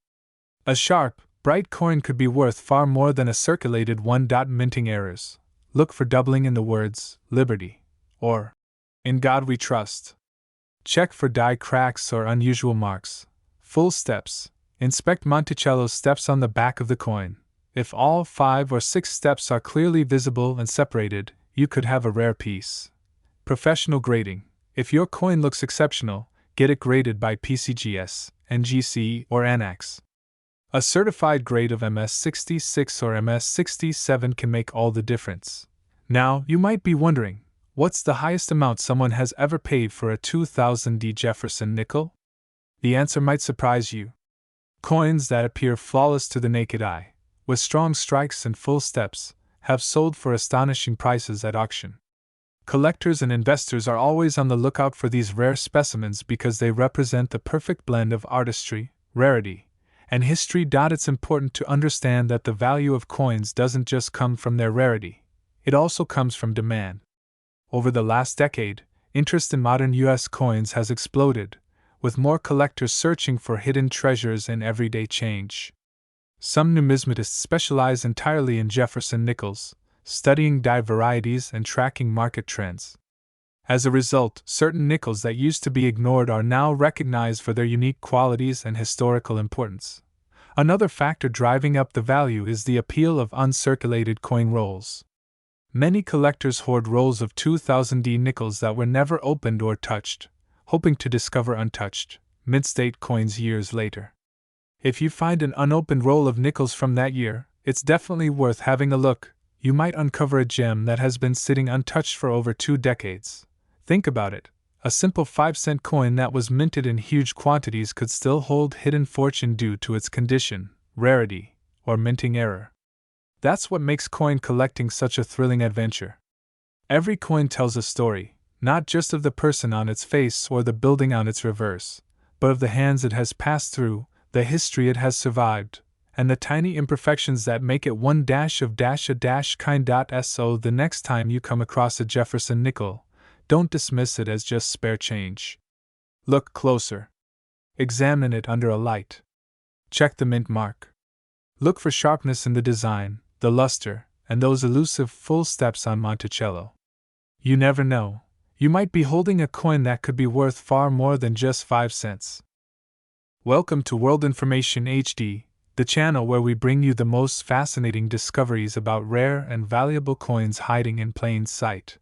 A sharp, bright coin could be worth far more than a circulated one. Minting errors. Look for doubling in the words, Liberty, or In God We Trust. Check for die cracks or unusual marks. Full steps. Inspect Monticello's steps on the back of the coin. If all 5 or 6 steps are clearly visible and separated, you could have a rare piece. Professional grading. If your coin looks exceptional, get it graded by PCGS, NGC, or ANAX. A certified grade of MS66 or MS67 can make all the difference. Now, you might be wondering, what's the highest amount someone has ever paid for a 2000D Jefferson nickel? The answer might surprise you. Coins that appear flawless to the naked eye, with strong strikes and full steps, have sold for astonishing prices at auction. Collectors and investors are always on the lookout for these rare specimens because they represent the perfect blend of artistry, rarity, and history. It's important to understand that the value of coins doesn't just come from their rarity, it also comes from demand. Over the last decade, interest in modern U.S. coins has exploded, with more collectors searching for hidden treasures in everyday change. Some numismatists specialize entirely in Jefferson nickels, studying die varieties and tracking market trends. As a result, certain nickels that used to be ignored are now recognized for their unique qualities and historical importance. Another factor driving up the value is the appeal of uncirculated coin rolls. Many collectors hoard rolls of 2000D nickels that were never opened or touched, hoping to discover untouched, mint-state coins years later. If you find an unopened roll of nickels from that year, it's definitely worth having a look. You might uncover a gem that has been sitting untouched for over 2 decades. Think about it. A simple 5-cent coin that was minted in huge quantities could still hold hidden fortune due to its condition, rarity, or minting error. That's what makes coin collecting such a thrilling adventure. Every coin tells a story, not just of the person on its face or the building on its reverse, but of the hands it has passed through, the history it has survived, and the tiny imperfections that make it one dash of dash a dash kind. So the next time you come across a Jefferson nickel, don't dismiss it as just spare change. Look closer. Examine it under a light. Check the mint mark. Look for sharpness in the design, the luster, and those elusive full steps on Monticello. You never know. You might be holding a coin that could be worth far more than just 5 cents. Welcome to World Information HD, the channel where we bring you the most fascinating discoveries about rare and valuable coins hiding in plain sight.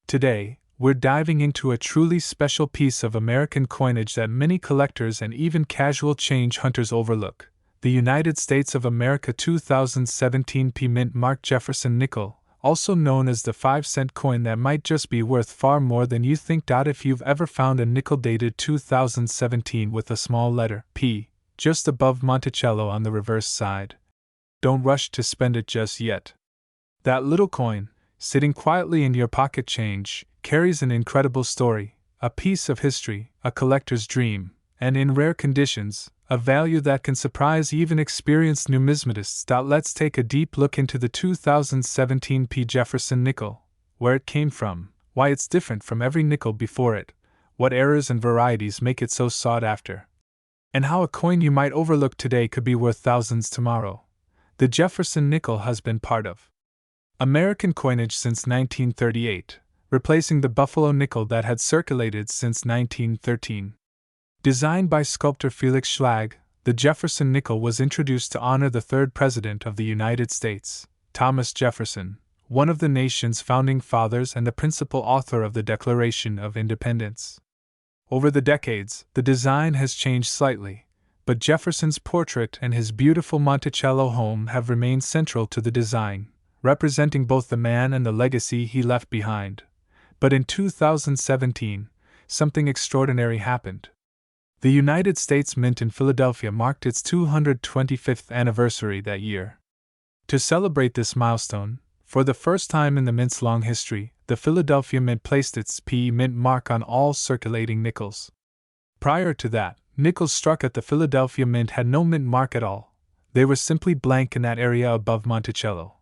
Today, we're diving into a truly special piece of American coinage that many collectors and even casual change hunters overlook: the United States of America 2017 P Mint Mark Jefferson Nickel, also known as the 5-cent coin that might just be worth far more than you think. If you've ever found a nickel dated 2017 with a small letter P just above Monticello on the reverse side, don't rush to spend it just yet. That little coin, sitting quietly in your pocket change, carries an incredible story, a piece of history, a collector's dream, and in rare conditions, a value that can surprise even experienced numismatists. Let's take a deep look into the 2017 P Jefferson nickel, where it came from, why it's different from every nickel before it, what errors and varieties make it so sought after, and how a coin you might overlook today could be worth thousands tomorrow. The Jefferson nickel has been part of American coinage since 1938, replacing the Buffalo nickel that had circulated since 1913. Designed by sculptor Felix Schlag, the Jefferson nickel was introduced to honor the 3rd President of the United States, Thomas Jefferson, one of the nation's founding fathers and the principal author of the Declaration of Independence. Over the decades, the design has changed slightly, but Jefferson's portrait and his beautiful Monticello home have remained central to the design, representing both the man and the legacy he left behind. But in 2017, something extraordinary happened. The United States Mint in Philadelphia marked its 225th anniversary that year. To celebrate this milestone, for the first time in the Mint's long history, the Philadelphia Mint placed its P Mint mark on all circulating nickels. Prior to that, nickels struck at the Philadelphia Mint had no mint mark at all. They were simply blank in that area above Monticello.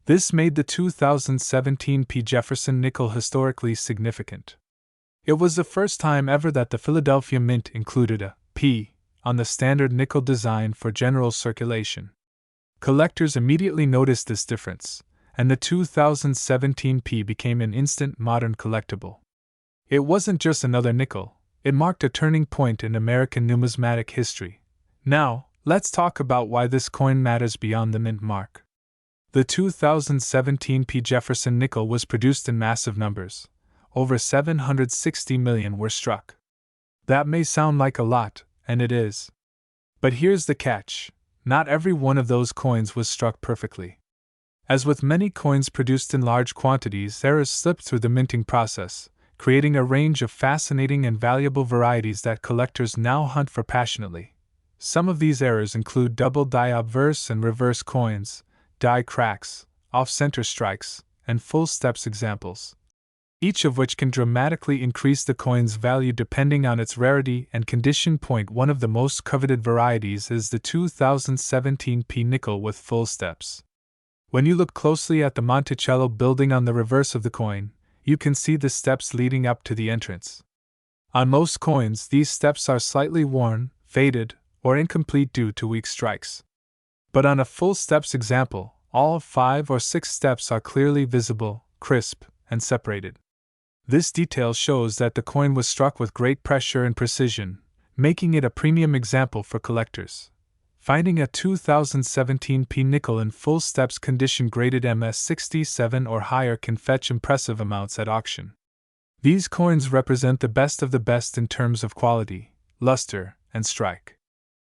This made the 2017 P. Jefferson nickel historically significant. It was the first time ever that the Philadelphia Mint included a P on the standard nickel design for general circulation. Collectors immediately noticed this difference, and the 2017 P became an instant modern collectible. It wasn't just another nickel, it marked a turning point in American numismatic history. Now, let's talk about why this coin matters beyond the mint mark. The 2017 P. Jefferson nickel was produced in massive numbers. Over 760 million were struck. That may sound like a lot, and it is. But here's the catch: not every one of those coins was struck perfectly. As with many coins produced in large quantities, errors slipped through the minting process, creating a range of fascinating and valuable varieties that collectors now hunt for passionately. Some of these errors include double die obverse and reverse coins, die cracks, off-center strikes, and full steps examples, each of which can dramatically increase the coin's value depending on its rarity and condition. One of the most coveted varieties is the 2017 P nickel with full steps. When you look closely at the Monticello building on the reverse of the coin, you can see the steps leading up to the entrance. On most coins, these steps are slightly worn, faded, or incomplete due to weak strikes. But on a full steps example, all 5 or 6 steps are clearly visible, crisp, and separated. This detail shows that the coin was struck with great pressure and precision, making it a premium example for collectors. Finding a 2017 P nickel in full steps condition graded MS67 or higher can fetch impressive amounts at auction. These coins represent the best of the best in terms of quality, luster, and strike.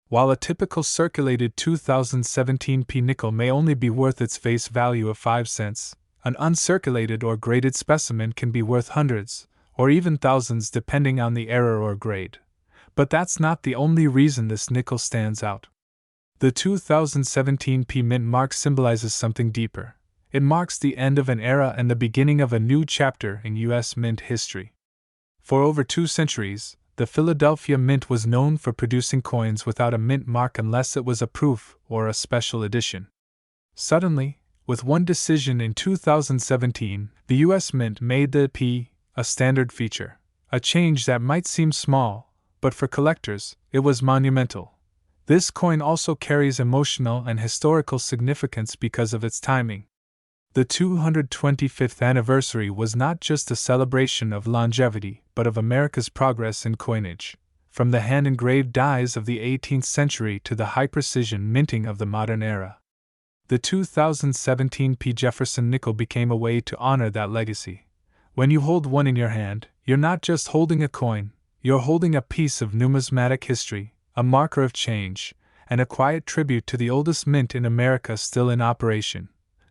While a typical circulated 2017 P nickel may only be worth its face value of 5 cents, an uncirculated or graded specimen can be worth hundreds, or even thousands depending on the error or grade. But that's not the only reason this nickel stands out. The 2017 P mint mark symbolizes something deeper. It marks the end of an era and the beginning of a new chapter in U.S. mint history. For over 2 centuries, the Philadelphia Mint was known for producing coins without a mint mark unless it was a proof or a special edition. Suddenly, with one decision in 2017, the U.S. Mint made the P a standard feature, a change that might seem small, but for collectors, it was monumental. This coin also carries emotional and historical significance because of its timing. The 225th anniversary was not just a celebration of longevity, but of America's progress in coinage, from the hand-engraved dies of the 18th century to the high-precision minting of the modern era. The 2017 P. Jefferson nickel became a way to honor that legacy. When you hold one in your hand, you're not just holding a coin, you're holding a piece of numismatic history, a marker of change, and a quiet tribute to the oldest mint in America still in operation.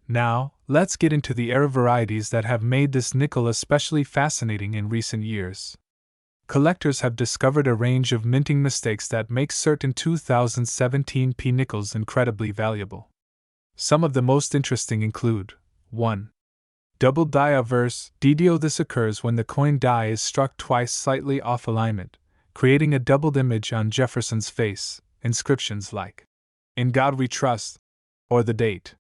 Now, let's get into the era varieties that have made this nickel especially fascinating in recent years. Collectors have discovered a range of minting mistakes that make certain 2017 P nickels incredibly valuable. Some of the most interesting include 1. Double die obverse DDO. This occurs when the coin die is struck twice slightly off alignment, creating a doubled image on Jefferson's face, inscriptions like, "In God We Trust," or the date.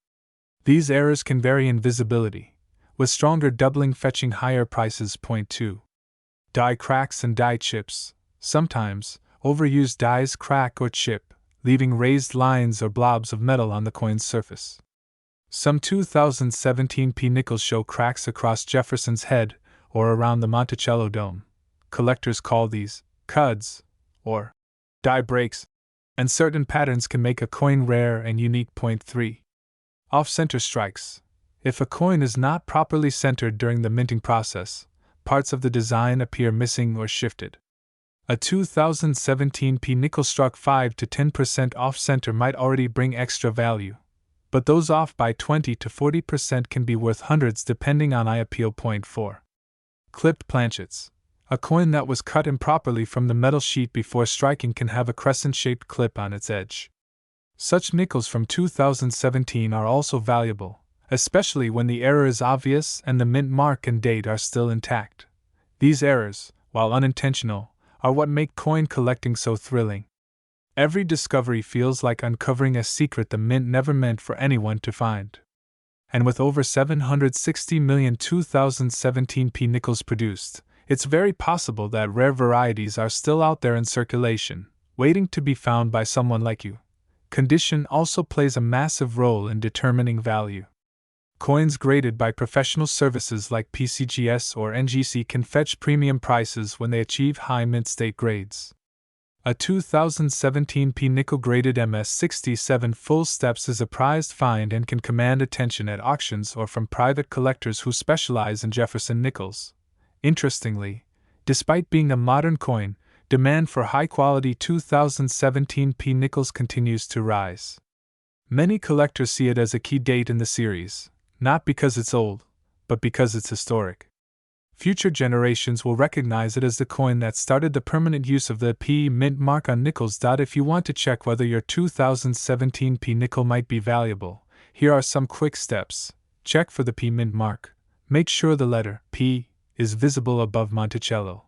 These errors can vary in visibility, with stronger doubling fetching higher prices. 2. Die cracks and die chips. Sometimes, overused dies crack or chip, leaving raised lines or blobs of metal on the coin's surface. Some 2017 P nickels show cracks across Jefferson's head or around the Monticello dome. Collectors call these cuds or die breaks, and certain patterns can make a coin rare and unique. 3. Off-center strikes. If a coin is not properly centered during the minting process, parts of the design appear missing or shifted. A 2017 P nickel struck 5 to 10% off center might already bring extra value, but those off by 20 to 40% can be worth hundreds depending on eye appeal. Point 4. Clipped planchets. A coin that was cut improperly from the metal sheet before striking can have a crescent-shaped clip on its edge. Such nickels from 2017 are also valuable, especially when the error is obvious and the mint mark and date are still intact. These errors, while unintentional, are what make coin collecting so thrilling. Every discovery feels like uncovering a secret the mint never meant for anyone to find. And with over 760 million 2017 P nickels produced, it's very possible that rare varieties are still out there in circulation, waiting to be found by someone like you. Condition also plays a massive role in determining value. Coins graded by professional services like PCGS or NGC can fetch premium prices when they achieve high mint state grades. A 2017 P nickel graded MS67 full steps is a prized find and can command attention at auctions or from private collectors who specialize in Jefferson nickels. Interestingly, despite being a modern coin, demand for high-quality 2017 P nickels continues to rise. Many collectors see it as a key date in the series, not because it's old, but because it's historic. Future generations will recognize it as the coin that started the permanent use of the P mint mark on nickels. If you want to check whether your 2017 P nickel might be valuable, here are some quick steps. Check for the P mint mark. Make sure the letter P is visible above Monticello.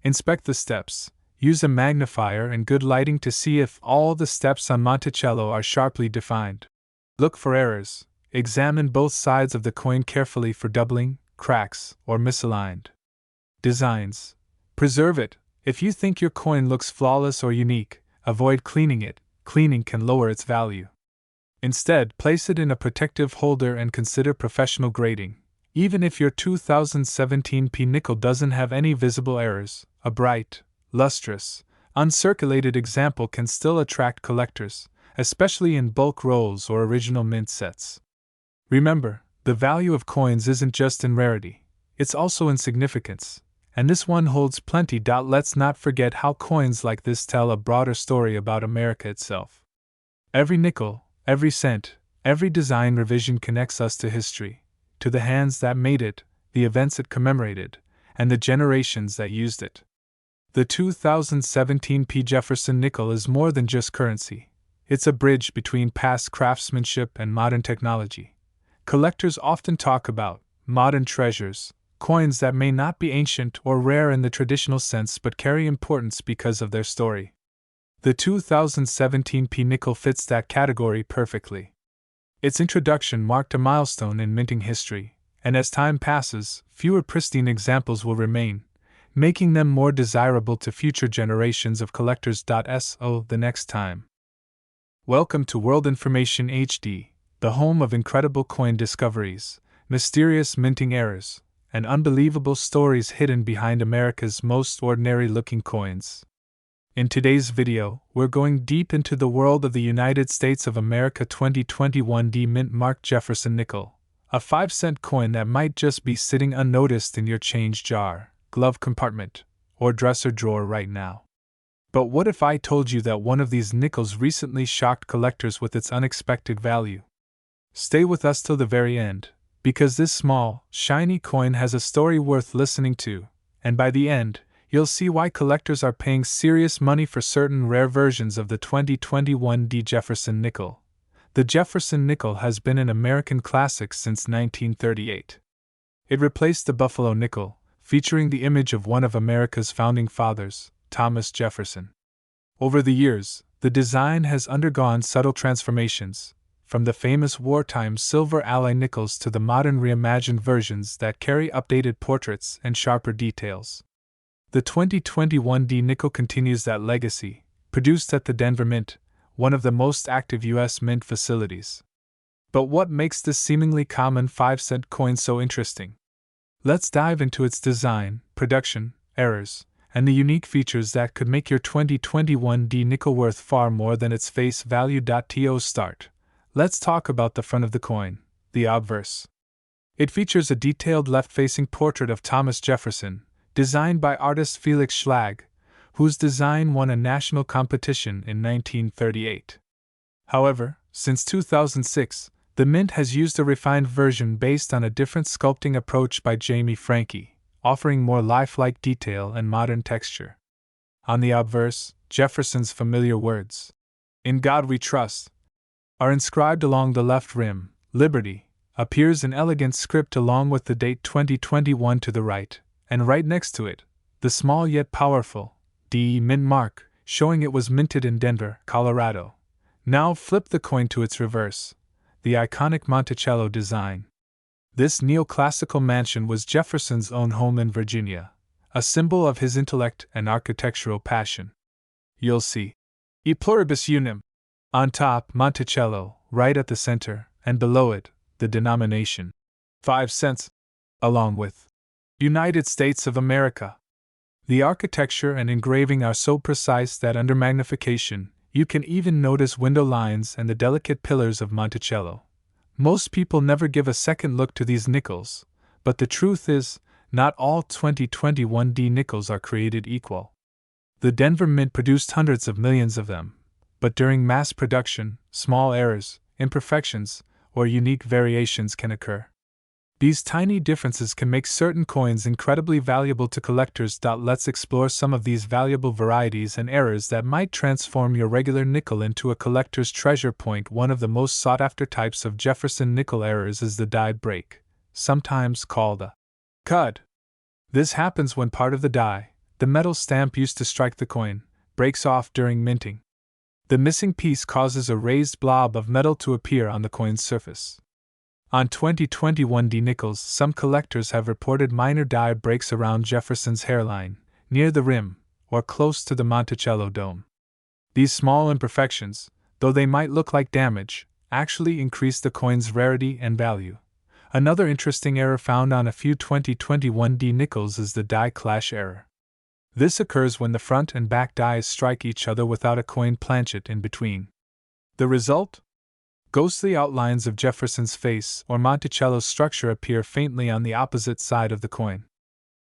Inspect the steps. Use a magnifier and good lighting to see if all the steps on Monticello are sharply defined. Look for errors. Examine both sides of the coin carefully for doubling, cracks, or misaligned designs. Preserve it. If you think your coin looks flawless or unique, avoid cleaning it. Cleaning can lower its value. Instead, place it in a protective holder and consider professional grading. Even if your 2017 P nickel doesn't have any visible errors, a bright, lustrous, uncirculated example can still attract collectors, especially in bulk rolls or original mint sets. Remember, the value of coins isn't just in rarity, it's also in significance, and this one holds plenty. Let's not forget how coins like this tell a broader story about America itself. Every nickel, every cent, every design revision connects us to history, to the hands that made it, the events it commemorated, and the generations that used it. The 2017 P Jefferson nickel is more than just currency. It's a bridge between past craftsmanship and modern technology. Collectors often talk about modern treasures, coins that may not be ancient or rare in the traditional sense but carry importance because of their story. The 2017 P nickel fits that category perfectly. Its introduction marked a milestone in minting history, and as time passes, fewer pristine examples will remain, making them more desirable to future generations of collectors. So the next time. Welcome to World Information HD, the home of incredible coin discoveries, mysterious minting errors, and unbelievable stories hidden behind America's most ordinary-looking coins. In today's video, we're going deep into the world of the United States of America 2021 D mint marked Jefferson nickel, a 5-cent coin that might just be sitting unnoticed in your change jar, glove compartment, or dresser drawer right now. But what if I told you that one of these nickels recently shocked collectors with its unexpected value? Stay with us till the very end, because this small, shiny coin has a story worth listening to, and by the end, you'll see why collectors are paying serious money for certain rare versions of the 2021 D Jefferson nickel. The Jefferson nickel has been an American classic since 1938. It replaced the Buffalo nickel, featuring the image of one of America's founding fathers, Thomas Jefferson. Over the years, the design has undergone subtle transformations, from the famous wartime silver alloy nickels to the modern reimagined versions that carry updated portraits and sharper details. The 2021 D nickel continues that legacy, produced at the Denver Mint, one of the most active U.S. mint facilities. But what makes this seemingly common 5-cent coin so interesting? Let's dive into its design, production, errors, and the unique features that could make your 2021 D nickel worth far more than its face value. To start, let's talk about the front of the coin, the obverse. It features a detailed left-facing portrait of Thomas Jefferson, designed by artist Felix Schlag, whose design won a national competition in 1938. However, since 2006, the Mint has used a refined version based on a different sculpting approach by Jamie Franke, offering more lifelike detail and modern texture. On the obverse, Jefferson's familiar words, "In God we trust," are inscribed along the left rim. Liberty appears in elegant script along with the date 2021 to the right, and right next to it, the small yet powerful D mint mark, showing it was minted in Denver, Colorado. Now flip the coin to its reverse, the iconic Monticello design. This neoclassical mansion was Jefferson's own home in Virginia, a symbol of his intellect and architectural passion. You'll see E pluribus unum on top, Monticello, right at the center, and below it, the denomination 5 cents, along with United States of America. The architecture and engraving are so precise that under magnification, you can even notice window lines and the delicate pillars of Monticello. Most people never give a second look to these nickels, but the truth is, not all 2021 D nickels are created equal. The Denver Mint produced hundreds of millions of them, but during mass production, small errors, imperfections, or unique variations can occur. These tiny differences can make certain coins incredibly valuable to collectors. Let's explore some of these valuable varieties and errors that might transform your regular nickel into a collector's treasure. One of the most sought-after types of Jefferson Nickel errors is the died break, sometimes called a cud. This happens when part of the die, the metal stamp used to strike the coin, breaks off during minting. The missing piece causes a raised blob of metal to appear on the coin's surface. On 2021 D nickels, some collectors have reported minor die breaks around Jefferson's hairline, near the rim, or close to the Monticello dome. These small imperfections, though they might look like damage, actually increase the coin's rarity and value. Another interesting error found on a few 2021 D nickels is the die clash error. This occurs when the front and back dies strike each other without a coin planchet in between. The result? Ghostly outlines of Jefferson's face or Monticello's structure appear faintly on the opposite side of the coin.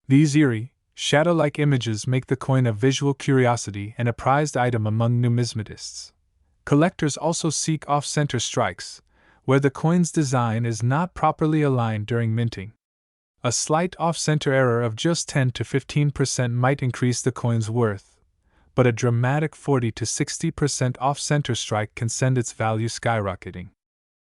These eerie, shadow-like images make the coin a visual curiosity and a prized item among numismatists. Collectors also seek off-center strikes, where the coin's design is not properly aligned during minting. A slight off-center error of just 10 to 15% might increase the coin's worth, but a dramatic 40 to 60% off-center strike can send its value skyrocketing.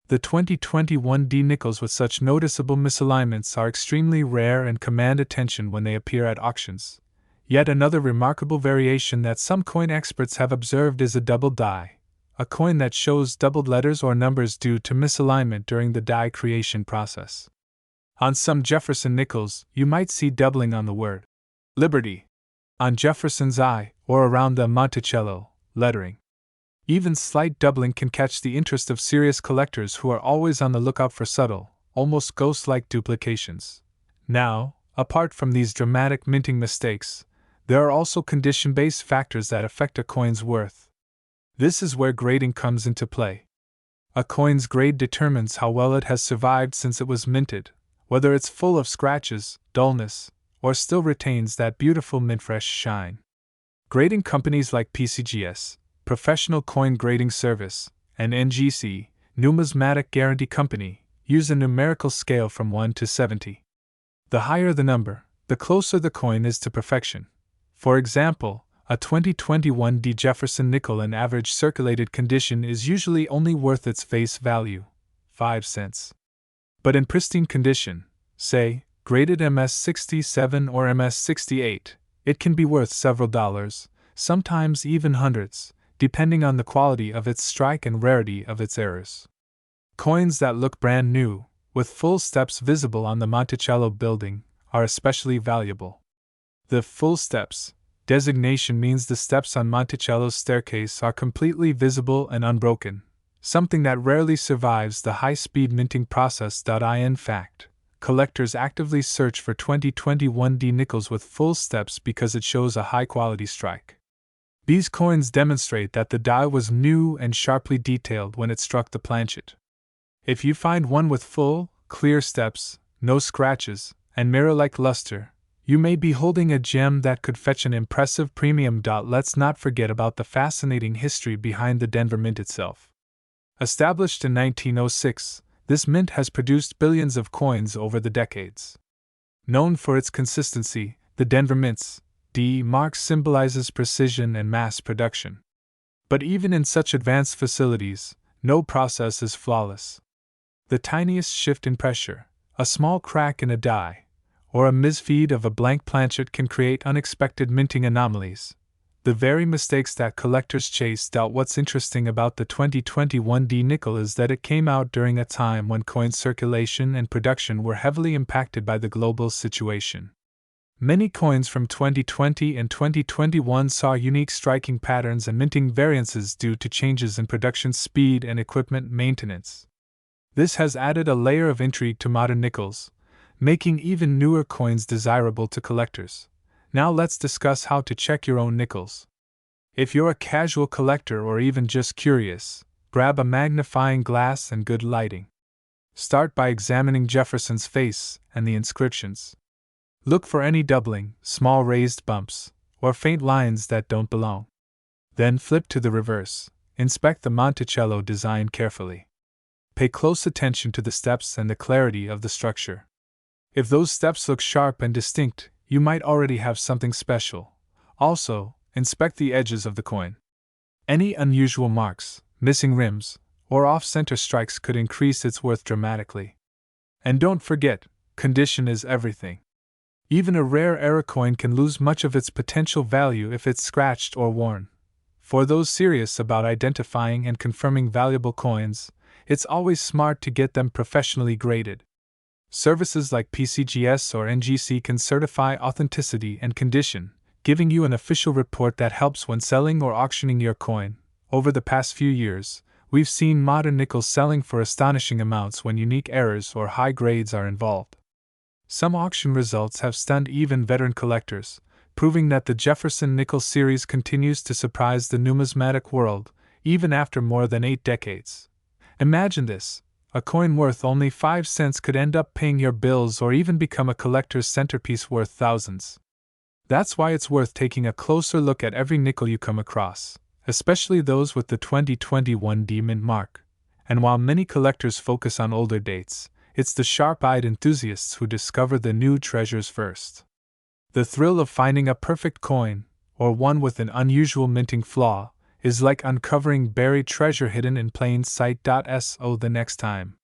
The 2021 D nickels with such noticeable misalignments are extremely rare and command attention when they appear at auctions. Yet another remarkable variation that some coin experts have observed is a double die, a coin that shows doubled letters or numbers due to misalignment during the die creation process. On some Jefferson nickels, you might see doubling on the word Liberty on Jefferson's eye or around the Monticello lettering. Even slight doubling can catch the interest of serious collectors who are always on the lookout for subtle, almost ghost-like duplications. Now, apart from these dramatic minting mistakes, there are also condition-based factors that affect a coin's worth. This is where grading comes into play. A coin's grade determines how well it has survived since it was minted, whether it's full of scratches, dullness, or still retains that beautiful mint-fresh shine. Grading companies like PCGS, Professional Coin Grading Service, and NGC, Numismatic Guarantee Company, use a numerical scale from 1 to 70. The higher the number, the closer the coin is to perfection. For example, a 2021 D Jefferson nickel in average circulated condition is usually only worth its face value, 5 cents. But in pristine condition, say, graded MS67 or MS68, it can be worth several dollars, sometimes even hundreds, depending on the quality of its strike and rarity of its errors. Coins that look brand new, with full steps visible on the Monticello building, are especially valuable. The full steps designation means the steps on Monticello's staircase are completely visible and unbroken, something that rarely survives the high-speed minting process. In fact, collectors actively search for 2021 D nickels with full steps because it shows a high-quality strike. These coins demonstrate that the die was new and sharply detailed when it struck the planchet. If you find one with full, clear steps, no scratches, and mirror-like luster, You may be holding a gem that could fetch an impressive premium. Let's not forget about the fascinating history behind the Denver Mint itself. Established in 1906, this mint has produced billions of coins over the decades. Known for its consistency, the Denver Mint's D mark symbolizes precision and mass production. But even in such advanced facilities, no process is flawless. The tiniest shift in pressure, a small crack in a die, or a misfeed of a blank planchet can create unexpected minting anomalies. The very mistakes that collectors chase. What's interesting about the 2021 D nickel is that it came out during a time when coin circulation and production were heavily impacted by the global situation. Many coins from 2020 and 2021 saw unique striking patterns and minting variances due to changes in production speed and equipment maintenance. This has added a layer of intrigue to modern nickels, making even newer coins desirable to collectors. Now let's discuss how to check your own nickels. If you're a casual collector or even just curious, grab a magnifying glass and good lighting. Start by examining Jefferson's face and the inscriptions. Look for any doubling, small raised bumps, or faint lines that don't belong. Then flip to the reverse. Inspect the Monticello design carefully. Pay close attention to the steps and the clarity of the structure. If those steps look sharp and distinct, you might already have something special. Also, inspect the edges of the coin. Any unusual marks, missing rims, or off-center strikes could increase its worth dramatically. And don't forget, condition is everything. Even a rare era coin can lose much of its potential value if it's scratched or worn. For those serious about identifying and confirming valuable coins, it's always smart to get them professionally graded. Services like PCGS or NGC can certify authenticity and condition, giving you an official report that helps when selling or auctioning your coin. Over the past few years, we've seen modern nickels selling for astonishing amounts when unique errors or high grades are involved. Some auction results have stunned even veteran collectors, proving that the Jefferson Nickel series continues to surprise the numismatic world, even after more than 8 decades. Imagine this: a coin worth only 5 cents could end up paying your bills or even become a collector's centerpiece worth thousands. That's why it's worth taking a closer look at every nickel you come across, especially those with the 2021 D mint mark. And while many collectors focus on older dates, it's the sharp-eyed enthusiasts who discover the new treasures first. The thrill of finding a perfect coin, or one with an unusual minting flaw, is like uncovering buried treasure hidden in plain sight. So the next time